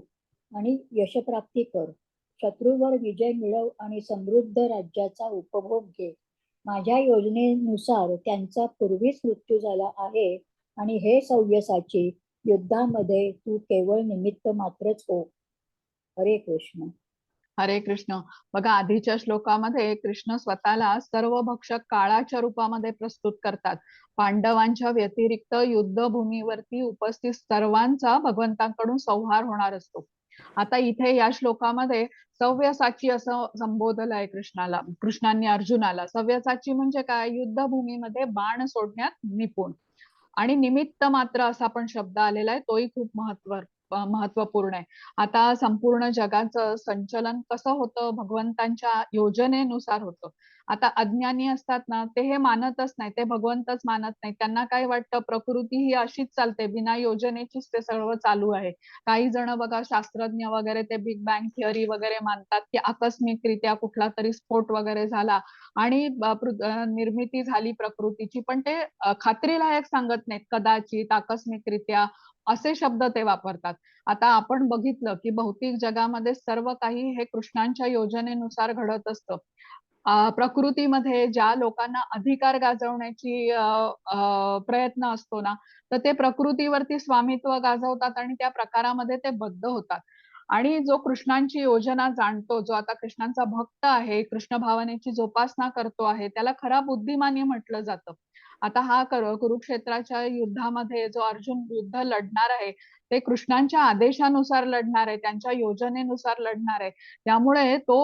आणि यशप्राप्ती कर. शत्रूवर विजय मिळव आणि समृद्ध राज्याचा उपभोग घे. माझ्या योजनेनुसार त्यांचा पूर्वीच मृत्यू झाला आहे आणि हे सव्यसाची, युद्धामध्ये तू केवळ निमित्त मात्रच हो. हरे कृष्ण. हरे कृष्ण. बघा, आधीच्या श्लोकामध्ये कृष्ण स्वतःला सर्व भक्षक काळाच्या रूपामध्ये प्रस्तुत करतात. पांडवांच्या व्यतिरिक्त युद्धभूमीवरती उपस्थित सर्वांचा भगवंतांकडून संहार होणार असतो. आता इथे या श्लोकामध्ये सव्यसाची असं संबोधलं आहे कृष्णाला, कृष्णांनी अर्जुनाला. सव्यसाची म्हणजे काय? युद्धभूमीमध्ये बाण सोडण्यात निपुण. आणि निमित्त मात्र असा पण शब्द आलेला आहे, तोही खूप महत्वपूर्ण आहे. आता संपूर्ण जगाचं संचलन कसं होतं? भगवंतांच्या योजनेनुसार होतं. आता अज्ञानी असतात ना, ते हे मानतच नाही, ते भगवंतच मानत नाही. त्यांना काय वाटतं, प्रकृती ही अशीच चालते, बिना योजनेचीच ते सर्व चालू आहे. काही जण बघा, शास्त्रज्ञ वगैरे, ते बिग बँग थिअरी वगैरे मानतात की आकस्मिकरित्या कुठला तरी स्फोट वगैरे झाला आणि निर्मिती झाली प्रकृतीची, पण ते खात्रीलायक सांगत नाहीत. कदाचित, आकस्मिकरित्या असे शब्द ते वापरतात. आता आपण बघितलं की भौतिक जगामध्ये सर्व काही हे कृष्णांच्या योजनेनुसार घडत असतं. प्रकृतीमध्ये ज्या लोकांना अधिकार गाजवण्याची प्रयत्न असतो ना, तर ते प्रकृतीवरती स्वामित्व गाजवतात आणि त्या प्रकारामध्ये ते बद्ध होतात. आणि जो कृष्णांची योजना जाणतो, जो आता कृष्णांचा भक्त आहे, कृष्ण भावनेची जोपासना करतो आहे, त्याला खरा बुद्धिमानी म्हटलं जातं. आता हा कुरुक्षेत्राच्या युद्धामध्ये जो अर्जुन युद्ध लढणार आहे, ते कृष्णांच्या आदेशानुसार लढणार आहे, त्यांच्या योजनेनुसार लढणार आहे. त्यामुळे तो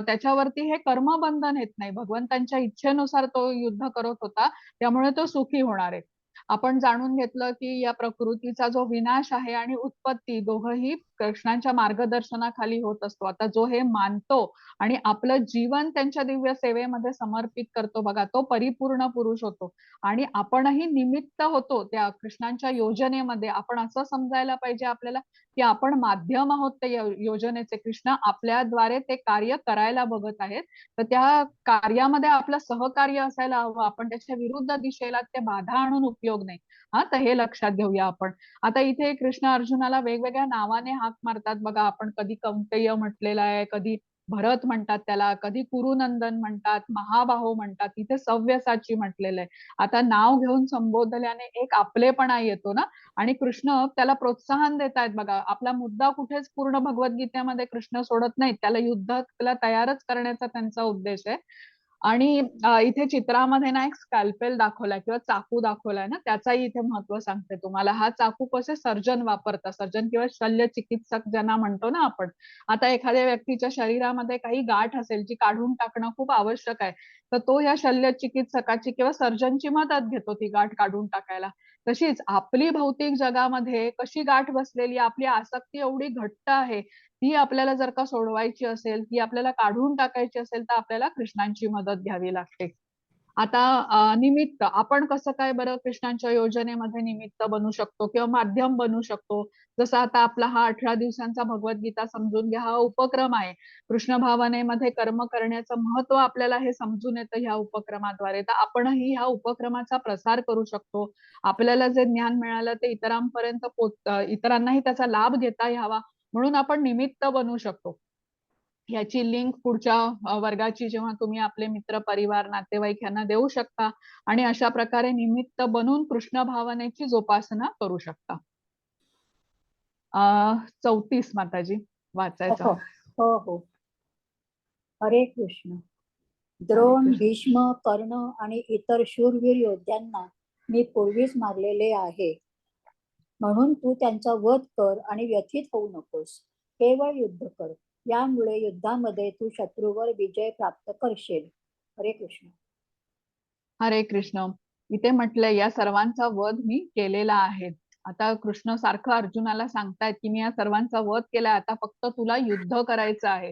त्याच्यावरती हे कर्मबंधन येत नाही. भगवंतांच्या इच्छेनुसार तो युद्ध करत होता, त्यामुळे तो सुखी होणार आहे. आपण जाणून घेतलं की या प्रकृतीचा जो विनाश आहे आणि उत्पत्ती दोघंही कृष्णांच्या मार्गदर्शनाखाली होत असतो. आता जो हे मानतो आणि आपलं जीवन त्यांच्या दिव्य सेवेमध्ये समर्पित करतो बघा, तो परिपूर्ण पुरुष होतो. आणि आपणही निमित्त होतो त्या कृष्णांच्या योजनेमध्ये. आपण असं समजायला पाहिजे आपल्याला की आपण माध्यम आहोत त्या योजनेचे. कृष्ण आपल्याद्वारे ते कार्य करायला बघत आहेत, तर त्या कार्यामध्ये आपलं सहकार्य असायला हवं. आपण त्याच्या विरुद्ध दिशेला ते बाधा आणून उपयोग नाही. हा, तर हे लक्षात घेऊया आपण. आता इथे कृष्ण अर्जुनाला वेगवेगळ्या नावाने हाक मारतात बघा. आपण कधी कौंतेय म्हटलेला आहे, कधी भरत म्हणतात त्याला, कधी कुरुनंदन म्हणतात, महाबाहो म्हणतात, इथे सव्यसाची म्हटलेलं आहे. आता नाव घेऊन संबोधल्याने एक आपलेपणा येतो ना, आणि कृष्ण त्याला प्रोत्साहन देत आहेत बघा. आपला मुद्दा कुठेच पूर्ण भगवद्गीतेमध्ये कृष्ण सोडत नाहीत, त्याला युद्धाला तयारच करण्याचा त्यांचा उद्देश आहे. आणि इथे चित्रामध्ये ना एक स्कॅल्पेल दाखवलाय किंवा चाकू दाखवलाय ना, त्याचाही इथे महत्व सांगते तुम्हाला. हा चाकू कसे सर्जन वापरतात, सर्जन किंवा शल्य चिकित्सक ज्यांना म्हणतो ना आपण. आता एखाद्या व्यक्तीच्या शरीरामध्ये काही गाठ असेल जी काढून टाकणं खूप आवश्यक आहे, तर तो या शल्य चिकित्सकाची किंवा सर्जनची मदत घेतो ती गाठ काढून टाकायला. तशीच आपली भौतिक जगामध्ये कशी गाठ बसलेली, आपली आसक्ती एवढी घट्ट आहे, ती आपल्याला जर का सोडवायची असेल, ती आपल्याला काढून टाकायची असेल, तर आपल्याला कृष्णांची मदत घ्यावी लागते. आता निमित्त आपण कसं काय बरं कृष्णांच्या योजनेमध्ये निमित्त बनू शकतो किंवा माध्यम बनू शकतो? जसं आता आपला हा 18 दिवसांचा भगवद्गीता समजून घ्या हा उपक्रम आहे. कृष्ण भावनेमध्ये कर्म करण्याचं महत्व आपल्याला हे समजून येतं ह्या उपक्रमाद्वारे. तर आपणही ह्या उपक्रमाचा प्रसार करू शकतो. आपल्याला जे ज्ञान मिळालं ते इतरांपर्यंत इतरांनाही त्याचा लाभ घेता यावा, म्हणून आपण निमित्त बनू शकतो. याची लिंक पुढच्या वर्गाची जेव्हा तुम्ही आपले मित्र, परिवार, नातेवाईक यांना देऊ शकता आणि अशा प्रकारे निमित्त बनून कृष्ण भावनेची जोपासना करू शकता. 34 माताजी वाचायचं. हो हो हो. हरे कृष्ण. द्रोण, कृष्ण. भीष्म, कर्ण आणि इतर शूरवीर योद्ध्यांना मी पूर्वीच मारलेले आहे. म्हणून तू त्यांचा वध कर आणि व्यथित होऊ नकोस. केवळ युद्ध कर. यामुळे युद्धामध्ये तू शत्रूवर विजय प्राप्त करशील. हरे कृष्ण. हरे कृष्ण. इथे म्हटलंय या सर्वांचा वध मी केलेला आहे. आता कृष्ण सारखं अर्जुनाला सांगतायत की मी या सर्वांचा वध केलाय, आता फक्त तुला युद्ध करायचं आहे.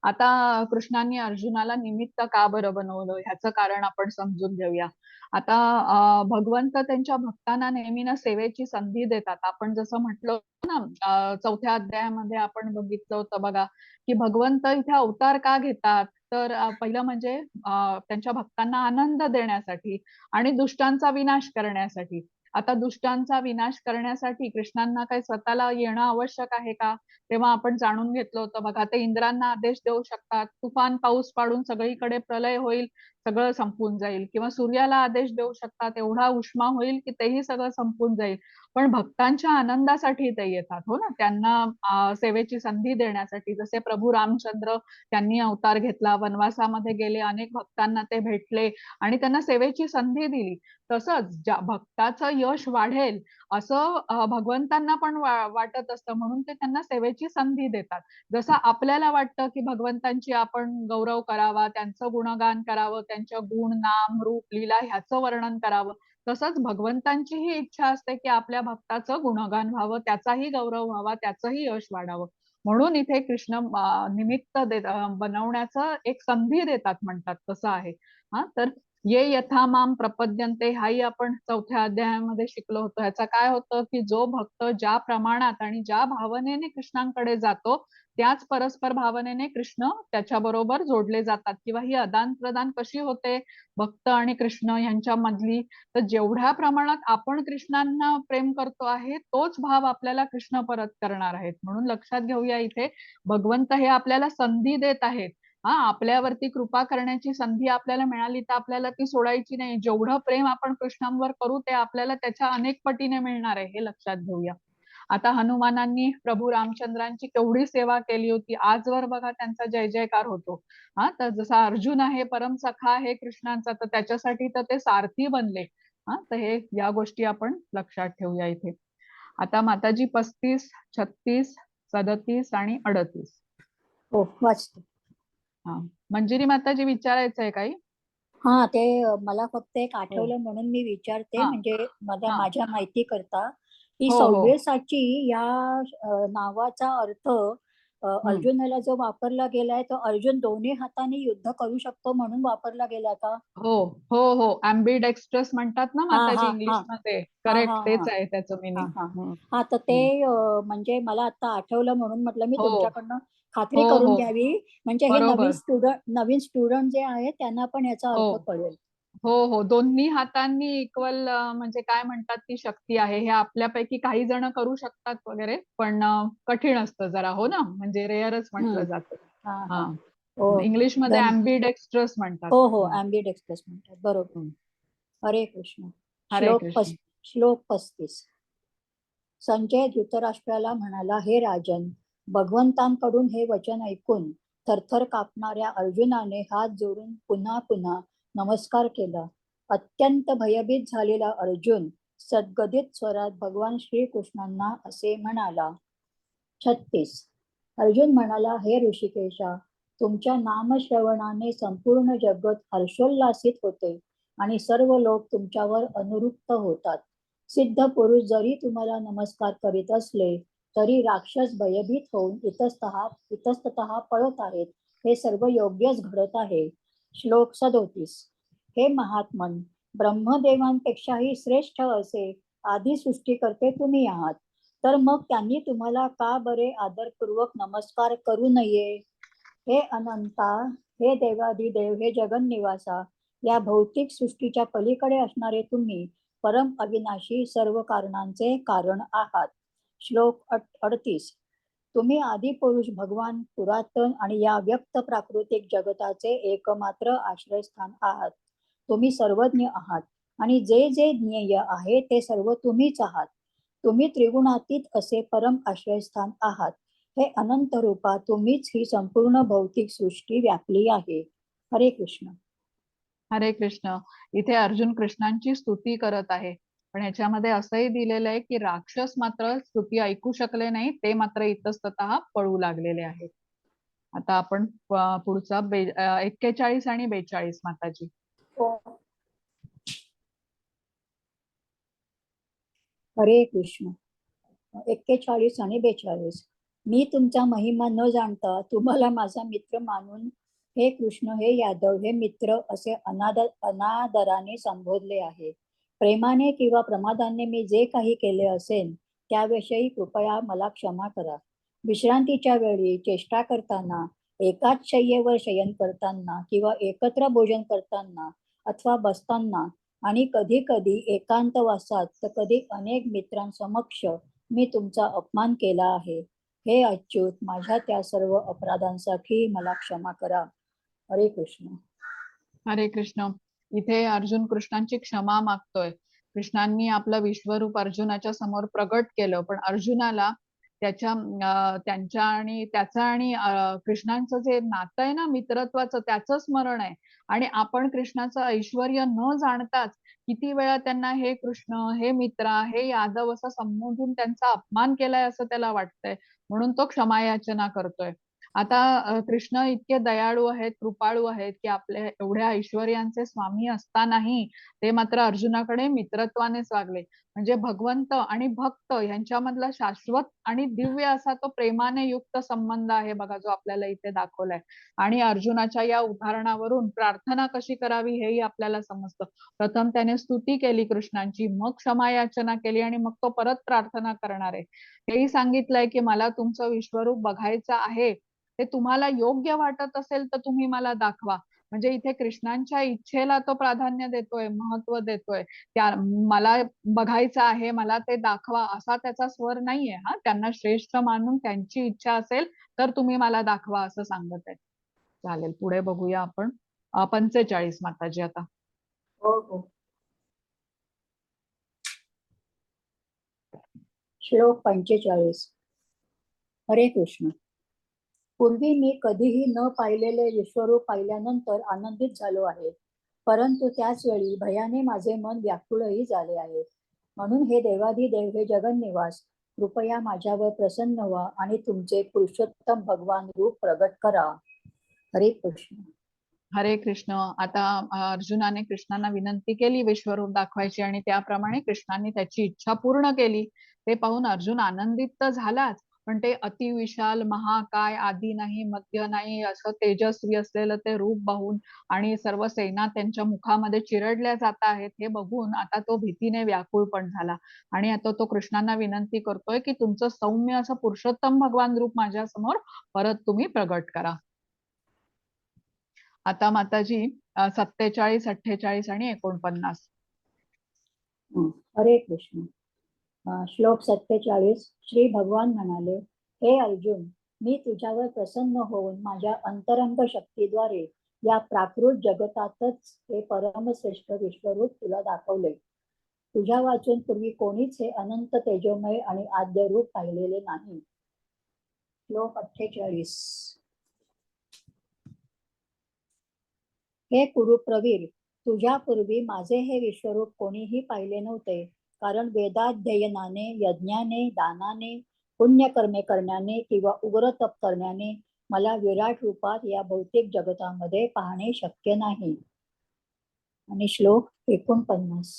आता कृष्णांनी अर्जुनाला निमित्त का बरं बनवलं ह्याचं कारण आपण समजून घेऊया. आता भगवंत त्यांच्या भक्तांना नेहमी ना सेवेची संधी देतात. आपण जसं म्हटलं ना, 4थ्या अध्यायामध्ये आपण बघितलं होतं बघा, की भगवंत इथे अवतार का घेतात? तर पहिलं म्हणजे त्यांच्या भक्तांना आनंद देण्यासाठी आणि दुष्टांचा विनाश करण्यासाठी. आता दुष्टांचा विनाश करण्यासाठी कृष्णांना काही स्वतःला येणं आवश्यक आहे का? तेव्हा आपण जाणून घेतलं होतं बघा, ते इंद्रांना आदेश देऊ शकतात, तुफान पाऊस पाडून सगळीकडे प्रलय होईल, सगळं संपून जाईल, किंवा सूर्याला आदेश देऊ शकतात, एवढा उष्मा होईल की तेही सगळं संपून जाईल. पण भक्तांच्या आनंदासाठी ते येतात, हो ना, त्यांना सेवेची संधी देण्यासाठी. जसे प्रभू रामचंद्र, त्यांनी अवतार घेतला, वनवासामध्ये गेले, अनेक भक्तांना ते भेटले आणि त्यांना सेवेची संधी दिली. तसंच ज्या भक्ताचं यश वाढेल असं भगवंतांना पण वाटत असतं, म्हणून ते त्यांना सेवेची संधी देतात. जसं आपल्याला वाटतं की भगवंतांची आपण गौरव करावा, त्यांचं गुणगान करावं, त्यांच्या गुण, नाम, रूप, लीला ह्याचं वर्णन करावं, तसंच भगवंतांची ही इच्छा असते की आपल्या भक्ताचं गुणगान व्हावं, त्याचाही गौरव व्हावा, त्याचंही यश वाढावं. म्हणून इथे कृष्ण निमित्त बनवण्याचं एक संधी देतात म्हणतात, तसं आहे. हा, तर ये यथा माम प्रपद्यन्ते हाही आपण 4थ्या अध्यायामध्ये शिकलो होतो. ह्याचा काय होतं की जो भक्त ज्या प्रमाणात आणि ज्या भावनेने कृष्णांकडे जातो, त्याच परस्पर भावनेने कृष्ण त्याच्या बरोबर जोडले जातात, किंवा ही आदान प्रदान कशी होते भक्त आणि कृष्ण यांच्या मधली, तर जेवढ्या प्रमाणात आपण कृष्णांना प्रेम करतो आहे तोच भाव आपल्याला कृष्ण परत करणार आहेत. म्हणून लक्षात घेऊया, इथे भगवंत हे आपल्याला संधी देत आहेत. आपल्यावरती कृपा करण्याची संधी आपल्याला मिळाली तर आपल्याला ती सोडायची नाही. जेवढं प्रेम आपण कृष्णांवर करू ते आपल्याला त्याच्या अनेक पटीने मिळणार आहे, हे लक्षात घेऊया. आता हनुमानांनी प्रभू रामचंद्रांची केवढी सेवा केली होती, आजवर बघा त्यांचा जय जयकार होतो. तर जसा अर्जुन आहे परम सखा आहे कृष्णांचा, तर त्याच्यासाठी तर ते सारथी बनले. तर हे या गोष्टी आपण लक्षात ठेवूया इथे. आता माताजी 35, 36, 37 आणि 38. हो, वाचते. मंजिरी माताजी, विचारायचं आहे काही? हा, ते मला फक्त एक आठवलं म्हणून मी विचारते, हा, म्हणजे हा. माझ्या माहिती करता की हो, हो. सव्यसाची या नावाचा अर्थ अर्जुनाला जो वापरला गेलाय तो अर्जुन दोन्ही हाताने युद्ध करू शकतो म्हणून वापरला गेला का? हो, हो, हो, ॲम्बिडेक्स्ट्रस म्हणतात ना हा माताजी हा हा इंग्लिश मध्ये. हा करेक्ट, हा तेच हा आहे त्याचं हा मिनिंग. हा हा, तर ते म्हणजे मला आता आठवलं म्हणून म्हटलं मी हो, तुमच्याकडनं खात्री हो, करून हो, घ्यावी, म्हणजे हे बरोबर. नवीन स्टुडंट जे आहेत त्यांना पण याचा हो, अर्थ कळेल. हो, हो, दोन्ही हातांनी इक्वल, म्हणजे काय म्हणतात ती शक्ती आहे. हे आपल्यापैकी काही जण करू शकतात वगैरे, पण कठीण असतं जरा, हो ना, म्हणजे रेअरच म्हटलं जातं. हा हा. हा, हो, इंग्लिश मध्ये ॲम्बिडेक्स्ट्रस म्हणतात. हो हो, ॲम्बिडेक्स्ट्रस म्हणतात, बरोबर. हम्म. हरे कृष्ण. हरे कृष्ण. श्लोक 35. संजय धृतराष्ट्राला म्हणाला, हे राजन, भगवंतांकडून हे वचन ऐकून थरथर कापणाऱ्या अर्जुनाने हात जोडून पुन्हा पुन्हा नमस्कार केला. अत्यंत भयभीत झालेला अर्जुन सद्गदित स्वरात भगवान श्रीकृष्णांना असे म्हणाला. 36. अर्जुन म्हणाला, हे ऋषिकेशा, तुमच्या नामश्रवणाने संपूर्ण जगत हर्षोल्लासित होते आणि सर्व लोक तुमच्यावर अनुरुक्त होतात. सिद्ध पुरुष जरी तुम्हाला नमस्कार करीत असले तरी राक्षस भयभीत होऊन इतस्ततः पळत आहेत. हे सर्व योग्यच घडत आहे. श्लोक 37. हे महात्मन, ब्रह्मदेवांपेक्षाही श्रेष्ठ असे आदी सृष्टीकर्ते तुम्ही आहात, तर मग त्यांनी तुम्हाला का बरे आदरपूर्वक नमस्कार करू नये? हे अनंता, हे देवाधिदेव, हे जगन्निवासा, या भौतिक सृष्टीच्या पलीकडे असणारे तुम्ही परम अविनाशी सर्व कारणांचे कारण आहात. श्लोक 38. तुम्ही आदिपुरुष भगवान, पुरातन आणि या व्यक्त प्राकृतिक जगताचे एकमात्र आश्रयस्थान आहात. तुम्ही सर्वज्ञ आहात आणि जे जे ज्ञेय आहे ते सर्व तुम्हीच आहात. तुम्ही त्रिगुणातीत असे परम आश्रयस्थान आहात. हे अनंत रूपा तुम्हीच ही संपूर्ण भौतिक सृष्टी व्यापली आहे. हरे कृष्ण. हरे कृष्ण. इथे अर्जुन कृष्णांची स्तुती करत आहे, पण ह्याच्यामध्ये असंही दिलेलं आहे की राक्षस मात्र स्तुती ऐकू शकले नाही, ते मात्र इतस्ततः पळू लागलेले आहेत. आता आपण पुढचा 41 आणि 42 माताजी. हरे कृष्ण. 41 आणि 42. मी तुमचा महिमा न जाणता तुम्हाला माझा मित्र मानून हे कृष्ण, हे यादव, हे मित्र असे अनादराने संबोधले आहे. प्रेमाने किंवा प्रमादाने मी जे काही केले असेल त्याविषयी कृपया मला क्षमा करा. विश्रांतीच्या वेळी चेष्टा करताना, एकाच शय्येवर शयन करताना किंवा एकत्र भोजन करताना अथवा बसताना आणि कधी कधी एकांतवासात तर कधी अनेक मित्रांसमक्ष मी तुमचा अपमान केला आहे. हे अच्युत, माझ्या त्या सर्व अपराधांसाठी मला क्षमा करा. हरे कृष्ण. हरे कृष्ण. इथे अर्जुन कृष्णांची क्षमा मागतोय. कृष्णांनी आपलं विश्वरूप अर्जुनाच्या समोर प्रगट केलं, पण अर्जुनाला त्यांच्या आणि त्याचं आणि कृष्णांचं जे नातं आहे ना मित्रत्वाचं, त्याचं स्मरण आहे. आणि आपण कृष्णाचं ऐश्वर्य न जाणताच किती वेळा त्यांना हे कृष्ण, हे मित्रा, हे यादव असं संबोधून त्यांचा अपमान केलाय असं त्याला वाटतंय, म्हणून तो क्षमायाचना करतोय. आता कृष्ण इतके दयाळू आहेत, कृपाळू आहेत, की आपल्या एवढ्या ऐश्वर्यांचे स्वामी असतानाही ते मात्र अर्जुनाकडे मित्रत्वानेच वागले. म्हणजे भगवंत आणि भक्त यांच्यामधला शाश्वत आणि दिव्य असा तो प्रेमाने युक्त संबंध आहे बघा, जो आपल्याला इथे दाखवलाय. आणि अर्जुनाच्या या उदाहरणावरून प्रार्थना कशी करावी हेही आपल्याला समजतं. प्रथम त्याने स्तुती केली कृष्णांची, मग क्षमायाचना केली आणि मग तो परत प्रार्थना करणार आहे. हेही सांगितलंय की मला तुमचं विश्वरूप बघायचं आहे, ते तुम्हाला योग्य वाटत असेल तर तुम्ही मला दाखवा. म्हणजे इथे कृष्णांच्या इच्छेला तो प्राधान्य देतोय, महत्व देतोय. त्या मला बघायचं आहे, मला ते दाखवा असा त्याचा स्वर नाहीये. हा, त्यांना श्रेष्ठ मानून त्यांची इच्छा असेल तर तुम्ही मला दाखवा असं सांगत आहे. चालेल, पुढे बघूया आपण. 45 माताजी आता. हो हो. श्लोक 45. हरे कृष्ण. पूर्वी मी कधीही न पाहिलेले विश्वरूप पाहिल्यानंतर आनंदित झालो आहे, परंतु त्याच वेळी भयाने माझे मन व्याकुळही झाले आहे. म्हणून हे देवाधिदेव, हे जगन्निवास, कृपया माझ्यावर प्रसन्न व्हा आणि तुमचे पुरुषोत्तम भगवान रूप प्रगट करा. हरे कृष्ण. हरे कृष्ण. आता अर्जुनाने कृष्णांना विनंती केली विश्वरूप दाखवायची आणि त्याप्रमाणे कृष्णांनी त्याची इच्छा पूर्ण केली. ते पाहून अर्जुन आनंदित तर झालाच, पण ते अतिविशाल, महाकाय, आदी नाही मध्य नाही असं तेजस्वी असलेलं ते रूप पाहून आणि सर्व सेना त्यांच्या मुखामध्ये चिरडल्या जात आहेत हे बघून आता तो भीतीने व्याकुळ पण झाला. आणि आता तो कृष्णांना विनंती करतोय की तुमचं सौम्य असं पुरुषोत्तम भगवान रूप माझ्या समोर परत तुम्ही प्रगट करा. आता माताजी 47, 48 आणि 49. हरे कृष्ण. श्लोक 47. श्री भगवान म्हणाले, हे अर्जुन, मी तुझ्यावर प्रसन्न होऊन माझ्या अंतरंग शक्तीद्वारे या प्राकृत जगतातच हे परमश्रेष्ठ विश्वरूप तुला दाखवले. तुझ्या वाचून पूर्वी कोणीच हे अनंत तेजोमय आणि आद्य रूप पाहिलेले नाही. श्लोक 48. हे कुरुप्रवीर, तुझ्यापूर्वी माझे हे विश्वरूप कोणीही पाहिले नव्हते, कारण वेदाध्ययनाने, यज्ञाने, दानाने, पुण्यकर्मे करण्याने किंवा उग्र तप करण्याने मला विराट रूपात या भौतिक जगतामध्ये पाहणे शक्य नाही. आणि श्लोक 49.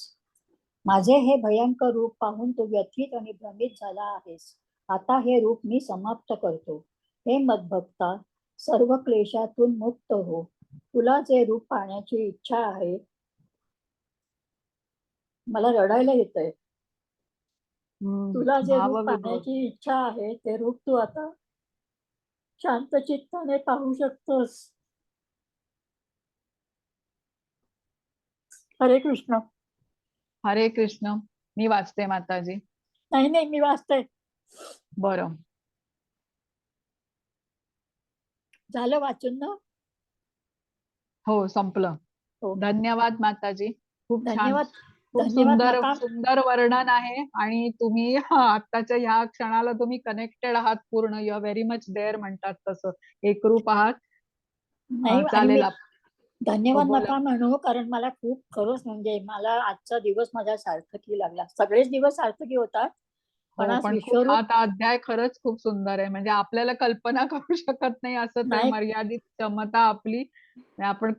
माझे हे भयंकर रूप पाहून तू व्यथित आणि भ्रमित झाला आहेस. आता हे रूप मी समाप्त करतो. हे मद्भक्ता, सर्व क्लेशातून मुक्त हो. तुला जे रूप पाहण्याची इच्छा आहे, मला रडायला येतंय. तुला जे रूप भावविभोर. पाहण्याची इच्छा आहे ते रूप तू आता शांत चित्ताने पाहू शकतोस. हरे कृष्ण. हरे कृष्ण. मी वाचते माताजी. नाही नाही, मी वाचते. बरं, झालं वाचून ना? हो संपलं. हो. धन्यवाद माताजी. खूप छान, धन्यवाद. खूप धन्यवाद सुंदर नका. सुंदर वर्णन आहे. आणि तुम्ही आत्ताच्या ह्या क्षणाला तुम्ही कनेक्टेड आहात पूर्ण. You are very much there म्हणतात तसं, एकरूप आहात. नाही, आणि चालेल. मी धन्यवाद बोला. नका म्हणू, कारण मला खूप खरंच म्हणजे मला आजचा दिवस माझ्या सार्थकी लागला. सगळेच दिवस सार्थकी होतात, पण हो, आज पण खूप विश्वरूप हा अध्याय खरंच खूप सुंदर आहे. म्हणजे आपल्याला कल्पना करू शकत नाही असं ते नाही. मर्यादित क्षमता आपली. आपण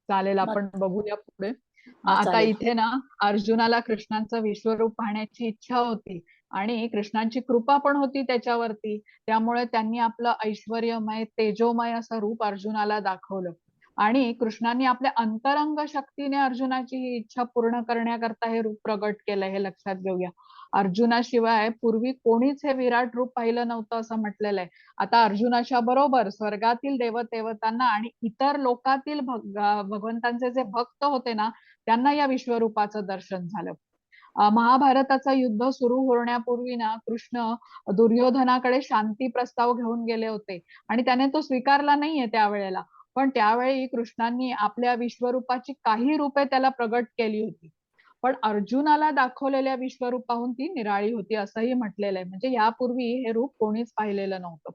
चालेल, आपण बघूया पुढे. आता चालेल. इथे ना अर्जुनाला कृष्णांचं विश्वरूप पाहण्याची इच्छा होती आणि कृष्णांची कृपा पण होती त्याच्यावरती. त्यामुळे त्यांनी आपलं ऐश्वर्यमय, तेजोमय असं रूप अर्जुनाला दाखवलं. आणि कृष्णांनी आपल्या अंतरंग शक्तीने अर्जुनाची ही इच्छा पूर्ण करण्याकरता हे रूप प्रगट केलंय, हे लक्षात घेऊया. अर्जुनाशिवाय पूर्वी कोणीच हे विराट रूप पाहिलं नव्हतं असं म्हटलेलं आहे. आता अर्जुनाच्या बरोबर स्वर्गातील देवदेवतांना आणि इतर लोकातील भगवंतांचे जे भक्त होते ना, त्यांना या विश्वरूपाचं दर्शन झालं. महाभारताचं युद्ध सुरू होण्यापूर्वी ना कृष्ण दुर्योधनाकडे शांती प्रस्ताव घेऊन गेले होते आणि त्याने तो स्वीकारला नाहीये त्यावेळेला. पण त्यावेळी कृष्णांनी आपल्या विश्वरूपाची काही रूपे त्याला प्रगट केली होती. पण अर्जुनाला दाखवलेल्या विश्वरूपाहून ती निराळी होती असंही म्हटलेलं आहे. म्हणजे यापूर्वी हे रूप कोणीच पाहिलेलं नव्हतं.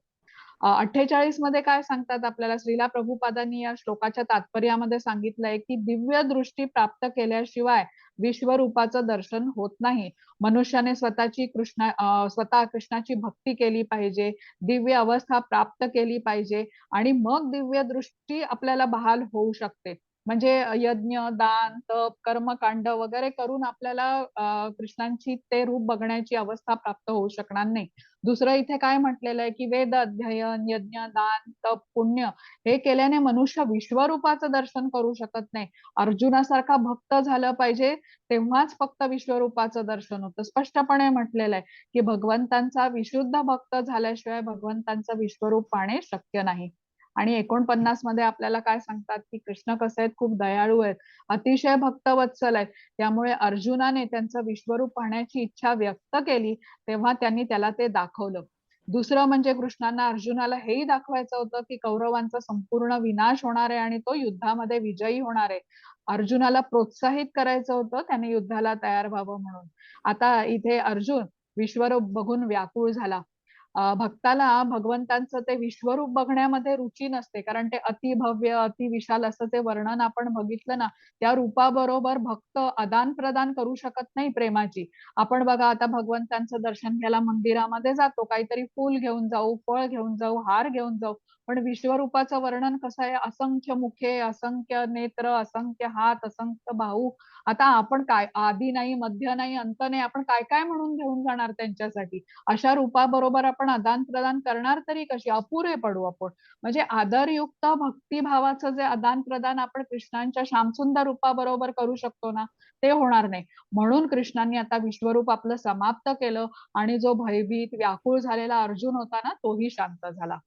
48 मध्ये काय सांगतात आपल्याला, श्रीला प्रभुपादांनी या श्लोकाच्या तात्पर्यामध्ये सांगितलंय की दिव्य दृष्टी प्राप्त केल्याशिवाय विश्वरूपाचं दर्शन होत नाही. मनुष्याने स्वतः कृष्णाची भक्ती केली पाहिजे, दिव्य अवस्था प्राप्त केली पाहिजे आणि मग दिव्य दृष्टी आपल्याला बहाल होऊ शकते. म्हणजे यज्ञ, दान, तप, कर्मकांड वगैरे करून आपल्याला कृष्णांची ते रूप बघण्याची अवस्था प्राप्त होऊ शकणार नाही. दुसरं इथे काय म्हटलेलं आहे की वेद अध्ययन, यज्ञ, दान, तप, पुण्य हे केल्याने मनुष्य विश्वरूपाचं दर्शन करू शकत नाही. अर्जुनासारखा भक्त झालं पाहिजे, तेव्हाच फक्त विश्वरूपाचं दर्शन होतं. स्पष्टपणे म्हटलेलं आहे की भगवंतांचा विशुद्ध भक्त झाल्याशिवाय भगवंतांचं विश्वरूप पाहणे शक्य नाही. आणि 49 मध्ये आपल्याला काय सांगतात की कृष्ण कसे आहेत, खूप दयाळू आहेत, अतिशय भक्तवत्सल आहेत. त्यामुळे अर्जुनाने त्यांचं विश्वरूप पाहण्याची इच्छा व्यक्त केली तेव्हा त्यांनी त्याला ते दाखवलं. दुसरं म्हणजे कृष्णांना अर्जुनाला हेही दाखवायचं होतं की कौरवांचा संपूर्ण विनाश होणार आहे आणि तो युद्धामध्ये विजयी होणार आहे. अर्जुनाला प्रोत्साहित करायचं होतं, त्याने युद्धाला तयार व्हावं म्हणून. आता इथे अर्जुन विश्वरूप बघून व्याकुळ झाला. भक्ताला भगवंतांचं ते विश्वरूप बघण्यामध्ये रुची नसते, कारण ते अतिभव्य, अतिविशाल असं ते वर्णन आपण बघितलं ना, त्या रूपाबरोबर भक्त आदान प्रदान करू शकत नाही प्रेमाची. आपण बघा आता भगवंतांचं दर्शन घ्यायला मंदिरामध्ये जातो, काहीतरी फूल घेऊन जाऊ, फळ घेऊन जाऊ, हार घेऊन जाऊ, पण विश्वरूपाचं वर्णन कसं आहे, असंख्य मुखे, असंख्य नेत्र, असंख्य हात, असंख्य बाहू. आता आपण काय आधी नाही, मध्य नाही, अंत नाही, आपण काय काय म्हणून घेऊन जाणार त्यांच्यासाठी. अशा रूपाबरोबर आपण आदान प्रदान करणार तरी कशी, अपुरे पडू आपण. म्हणजे आदरयुक्त भक्तिभावाचं जे आदान प्रदान आपण कृष्णांच्या श्यामसुंदर रूपाबरोबर करू शकतो ना, ते होणार नाही. म्हणून कृष्णांनी आता विश्वरूप आपलं समाप्त केलं आणि जो भयभीत व्याकुळ झालेला अर्जुन होता ना, तोही शांत झाला.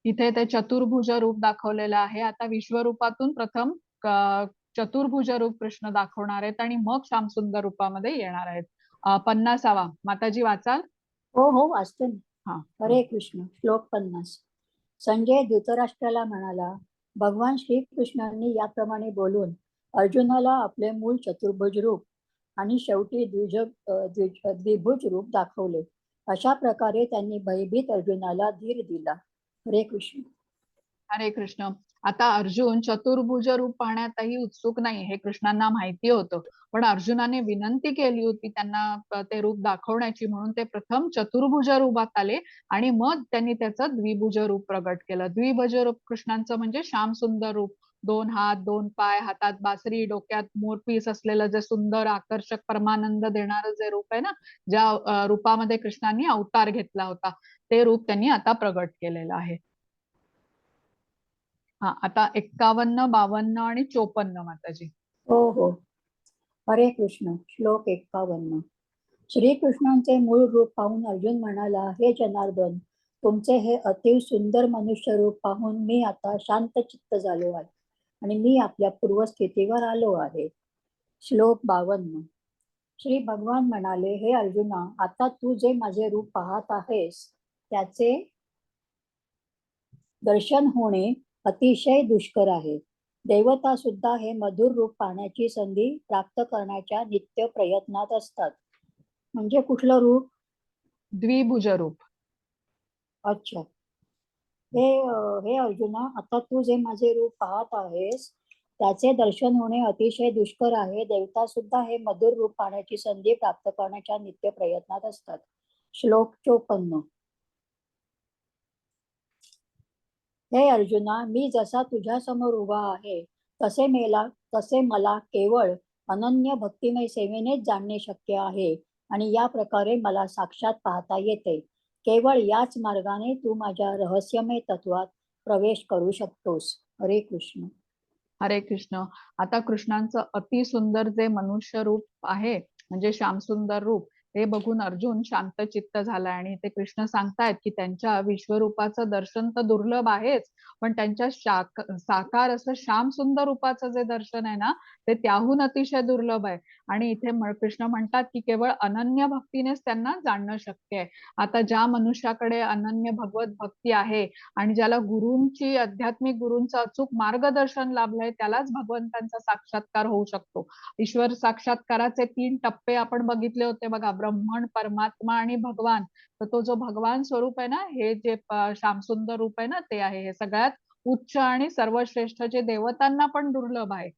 इथे ते चतुर्भुज रूप दाखवलेलं आहे. आता विश्वरूपातून प्रथम चतुर्भुज रूप कृष्ण दाखवणार आहेत आणि मग श्यामसुंदर रूपामध्ये येणार आहेत. 50वा माताजी वाचाल. हो हो वाचते ना. हा. हरे कृष्ण. श्लोक 50. संजय धृतराष्ट्राला म्हणाला, भगवान श्रीकृष्णांनी याप्रमाणे बोलून अर्जुनाला आपले मूळ चतुर्भुज रूप आणि शेवटी द्विभुज रूप दाखवले. अशा प्रकारे त्यांनी भयभीत अर्जुनाला धीर दिला. हरे कृष्ण. हरे कृष्ण. आता अर्जुन चतुर्भुज रूप पाहण्यातही उत्सुक नाही, हे कृष्णांना माहिती होतं. पण अर्जुनाने विनंती केली होती त्यांना ते रूप दाखवण्याची, म्हणून ते प्रथम चतुर्भुज रूपात आले आणि मग त्यांनी त्याचं द्विभुज रूप प्रगट केलं. द्विभुज रूप कृष्णांचं म्हणजे श्यामसुंदर रूप. 2 हात, 2 पाय, हातात बासरी, डोक्यात मोरपीस असलेलं जे सुंदर आकर्षक परमानंद देणारं जे रूप आहे ना, ज्या रूपामध्ये कृष्णांनी अवतार घेतला होता, ते रूप त्यांनी आता प्रगट केलेलं आहे. हा, आता 51, 52 आणि 54 माताजी. हो हो. हरे कृष्ण. श्लोक 51. श्रीकृष्णांचे मूळ रूप पाहून अर्जुन म्हणाला, हे जनार्दन, तुमचे हे अति सुंदर मनुष्य रूप पाहून मी आता शांत चित्त झालो आहे आणि मी आपल्या पूर्वस्थितीवर आलो आहे. श्लोक 52. श्री भगवान म्हणाले, हे अर्जुना, आता तू जे माझे रूप पाहत आहेस त्याचे दर्शन होणे अतिशय दुष्कर आहे. देवता सुद्धा हे मधुर रूप पाहण्याची संधी प्राप्त करण्याच्या नित्य प्रयत्नात असतात. म्हणजे कुठलं रूप? द्विभुज रूप. अच्छा. हे अर्जुना, आता तू जे माझे रूप पाहत आहेस त्याचे दर्शन होणे अतिशय दुष्कर आहे. देवता सुद्धा हे मधुर रूप पाहण्याची संधी प्राप्त करण्याच्या नित्य प्रयत्नात असतात. श्लोक 54. हे अर्जुना, मी जसा तुझ्या समोर उभा आहे तसे मला केवळ अनन्य भक्तिमय सेवेनेच जाणणे शक्य आहे आणि या प्रकारे मला साक्षात पाहता येते. केवळ याच मार्गाने तू माझ्या रहस्यमय तत्वात प्रवेश करू शकतोस. हरे कृष्ण. हरे कृष्ण. आता कृष्णांचं अति सुंदर जे मनुष्य रूप आहे म्हणजे श्यामसुंदर रूप ते बघून अर्जुन शांतचित्त झालाय आणि ते कृष्ण सांगतायत की त्यांच्या विश्वरूपाचं दर्शन तर दुर्लभ आहेच, पण त्यांच्या साकार असं श्यामसुंदर रूपाचं जे दर्शन आहे ना ते त्याहून अतिशय दुर्लभ आहे. आणि इथे कृष्ण म्हणतात की केवळ अनन्य भक्तीनेच त्यांना जाणणं शक्य आहे. आता ज्या मनुष्याकडे अनन्य भगवत भक्ती आहे आणि ज्याला गुरूंची आध्यात्मिक गुरूंचं अचूक मार्गदर्शन लाभलंय त्यालाच भगवंतांचा साक्षात्कार होऊ शकतो. ईश्वर साक्षात्काराचे 3 टप्पे आपण बघितले होते बघा, ब्रह्मण, परमात्मा आणि भगवान. तर तो जो भगवान स्वरूप आहे ना हे जे श्यामसुंदर रूप आहे ना ते आहे हे सगळ्यात उच्च आणि सर्वश्रेष्ठ जे देवतांना पण दुर्लभ आहे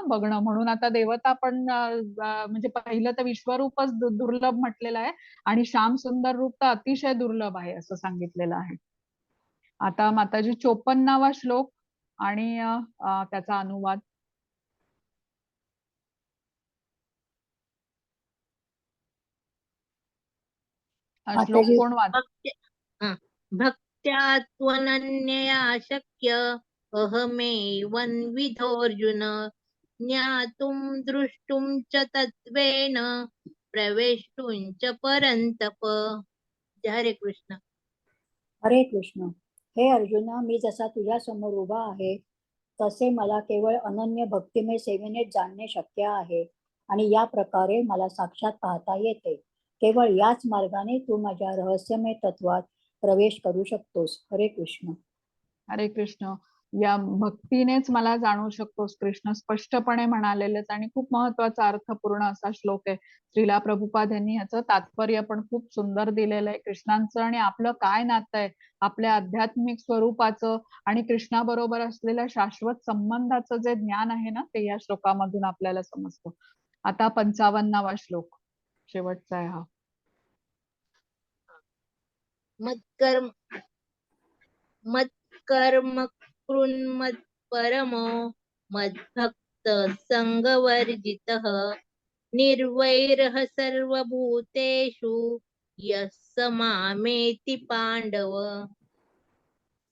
बघणं. म्हणून आता देवता पण म्हणजे पहिलं तर विश्वरूपच दुर्लभ म्हटलेलं आहे आणि श्यामसुंदर रूप तर अतिशय दुर्लभ आहे असं सांगितलेलं आहे. आता माताजी 54वा श्लोक आणि त्याचा अनुवाद. श्लोक माताजी कोण वाच? भक्त्या भक्त्या त्वनन्यया शक्य अहमेवन्विधोऽर्जुन ज्ञातुं द्रष्टुं च तत्त्वेन प्रवेष्टुं च परन्तप. हरे कृष्ण. हरे कृष्ण. हे अर्जुना, मी जसा तुझ्या समोर उभा आहे तसे मला केवळ अनन्य भक्तिमय सेवेने जाणणे शक्य आहे आणि या प्रकारे मला साक्षात पाहता येते. केवळ याच मार्गाने तू माझ्या रहस्यमय तत्वात प्रवेश करू शकतोस. हरे कृष्ण. हरे कृष्ण. या भक्तीनेच मला जाणू शकतोस कृष्ण स्पष्टपणे म्हणालेलेच आणि खूप महत्वाचा अर्थपूर्ण असा श्लोक आहे. श्रीला प्रभुपाद यांनी याचं तात्पर्य पण खूप सुंदर दिलेलं आहे. कृष्णांचं आणि आपलं काय नातं आहे, आपल्या आध्यात्मिक स्वरूपाचं आणि कृष्णाबरोबर असलेल्या शाश्वत संबंधाचं जे ज्ञान आहे ना ते या श्लोकामधून आपल्याला समजतं. आता 55वा श्लोक शेवटचा आहे हा. मत्कर्म मत्कर्म कृन्मत्परमो मद्भक्त संगवर्जितः निर्वैरः सर्वभूतेषु यः स मामेति पांडव.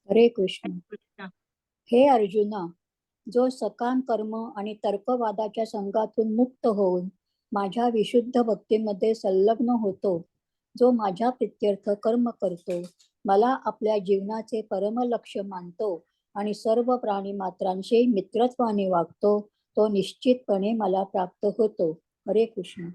हरे कृष्ण. कृष्ण. हे अर्जुना, जो सकाम कर्म आणि तर्कवादाच्या संघातून मुक्त होऊन माझ्या विशुद्ध भक्तीमध्ये संलग्न होतो, जो माझ्या प्रित्यर्थ कर्म करतो, मला आपल्या जीवनाचे परम लक्ष्य मानतो आणि सर्व प्राणी मात्रांशी मित्रत्वाने वागतो, तो निश्चितपणे मला प्राप्त होतो. हरे कृष्ण.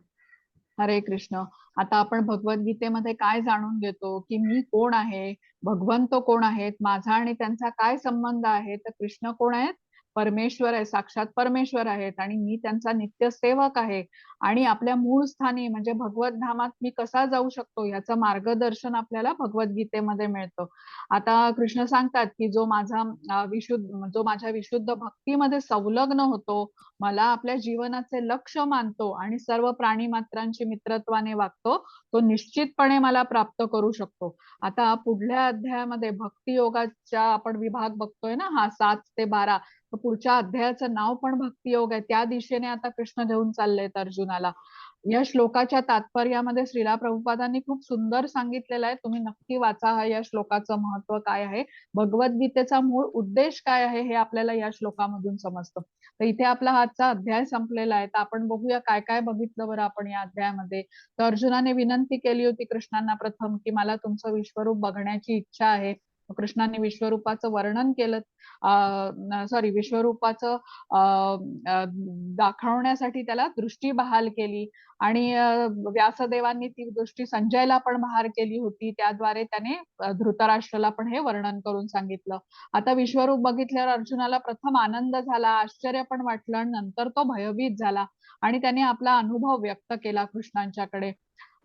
हरे कृष्ण. आता आपण भगवद्गीतेमध्ये काय जाणून घेतो की मी कोण आहे, भगवंत कोण आहेत, माझा आणि त्यांचा काय संबंध आहे. तर कृष्ण कोण आहेत? परमेश्वर आहे, साक्षात परमेश्वर आहेत आणि मी त्यांचा नित्य सेवक आहे. आणि आपल्या मूळ स्थानी म्हणजे भगवत धामात मी कसा जाऊ शकतो याचं मार्गदर्शन आपल्याला भगवद्गीतेमध्ये मिळतं. आता कृष्ण सांगतात की जो माझ्या विशुद्ध भक्तीमध्ये संलग्न होतो, मला आपल्या जीवनाचे लक्ष मानतो आणि सर्व प्राणी मात्रांशी मित्रत्वाने वागतो, तो निश्चितपणे मला प्राप्त करू शकतो. आता पुढल्या अध्यायामध्ये भक्ती योगाचा आपण विभाग बघतोय ना हा 7 ते 12. तर पुढच्या अध्यायाचं नाव पण भक्ती योग आहे. त्या दिशेने आता कृष्ण घेऊन चाललेत अर्जुनाला. या श्लोकाच्या तात्पर्यामध्ये श्रीला प्रभुपादांनी खूप सुंदर सांगितलेलं आहे. तुम्ही नक्की वाचा या श्लोकाचं महत्व काय आहे, भगवद्गीतेचा मूळ उद्देश काय आहे हे आपल्याला या श्लोकामधून समजतं. तर इथे आपला आजचा अध्याय संपलेला आहे. तर आपण बघूया काय काय बघितलं बरं आपण या अध्यायामध्ये. तर अर्जुनाने विनंती केली होती कृष्णांना प्रथम की मला तुमचं विश्वरूप बघण्याची इच्छा आहे. कृष्णाने विश्वरूपाचं वर्णन केलं, विश्वरूपाचं दाखवण्यासाठी त्याला दृष्टी बहाल केली आणि व्यासदेवांनी ती दृष्टी संजयला पण बहाल केली होती. त्याद्वारे त्याने धृतराष्ट्राला पण हे वर्णन करून सांगितलं. आता विश्वरूप बघितल्यावर अर्जुनाला प्रथम आनंद झाला, आश्चर्य पण वाटलं आणि नंतर तो भयभीत झाला आणि त्याने आपला अनुभव व्यक्त केला कृष्णांच्याकडे.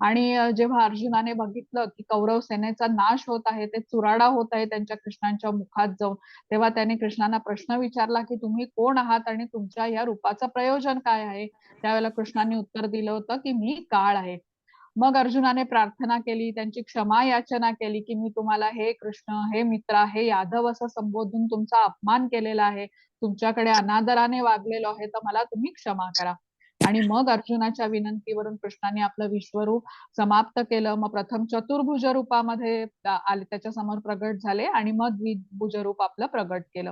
आणि जेव्हा अर्जुनाने बघितलं की कौरव सेनेचा नाश होत आहे, ते चुराडा होत आहे त्यांच्या कृष्णांच्या मुखात जाऊन, तेव्हा त्याने कृष्णांना प्रश्न विचारला की तुम्ही कोण आहात आणि तुमच्या या रूपाचं प्रयोजन काय आहे. त्यावेळेला कृष्णांनी उत्तर दिलं होतं की मी काळ आहे. मग अर्जुनाने प्रार्थना केली, त्यांची क्षमा याचना केली की मी तुम्हाला हे कृष्ण, हे मित्रा, हे यादव असं संबोधून तुमचा अपमान केलेला आहे, तुमच्याकडे अनादराने वागलेलो आहे, तर मला तुम्ही क्षमा करा. आणि मग अर्जुनाच्या विनंतीवरून कृष्णाने आपलं विश्वरूप समाप्त केलं. मग प्रथम चतुर्भुज रूपामध्ये आले, त्याच्या समोर प्रगट झाले आणि मग द्विभुज रूप आपलं प्रगट केलं,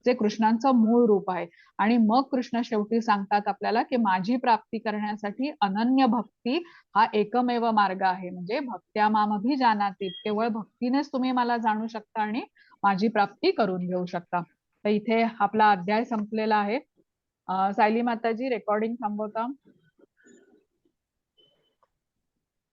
जे कृष्णांचं मूळ रूप आहे. आणि मग कृष्ण शेवटी सांगतात आपल्याला की माझी प्राप्ती करण्यासाठी अनन्य भक्ती हा एकमेव मार्ग आहे. म्हणजे भक्त्या मामभिजानाति, केवळ भक्तीनेच तुम्ही मला जाणू शकता आणि माझी प्राप्ती करून घेऊ शकता. तर इथे आपला अध्याय संपलेला आहे. सायली माताजी रेकॉर्डिंग थांबवता.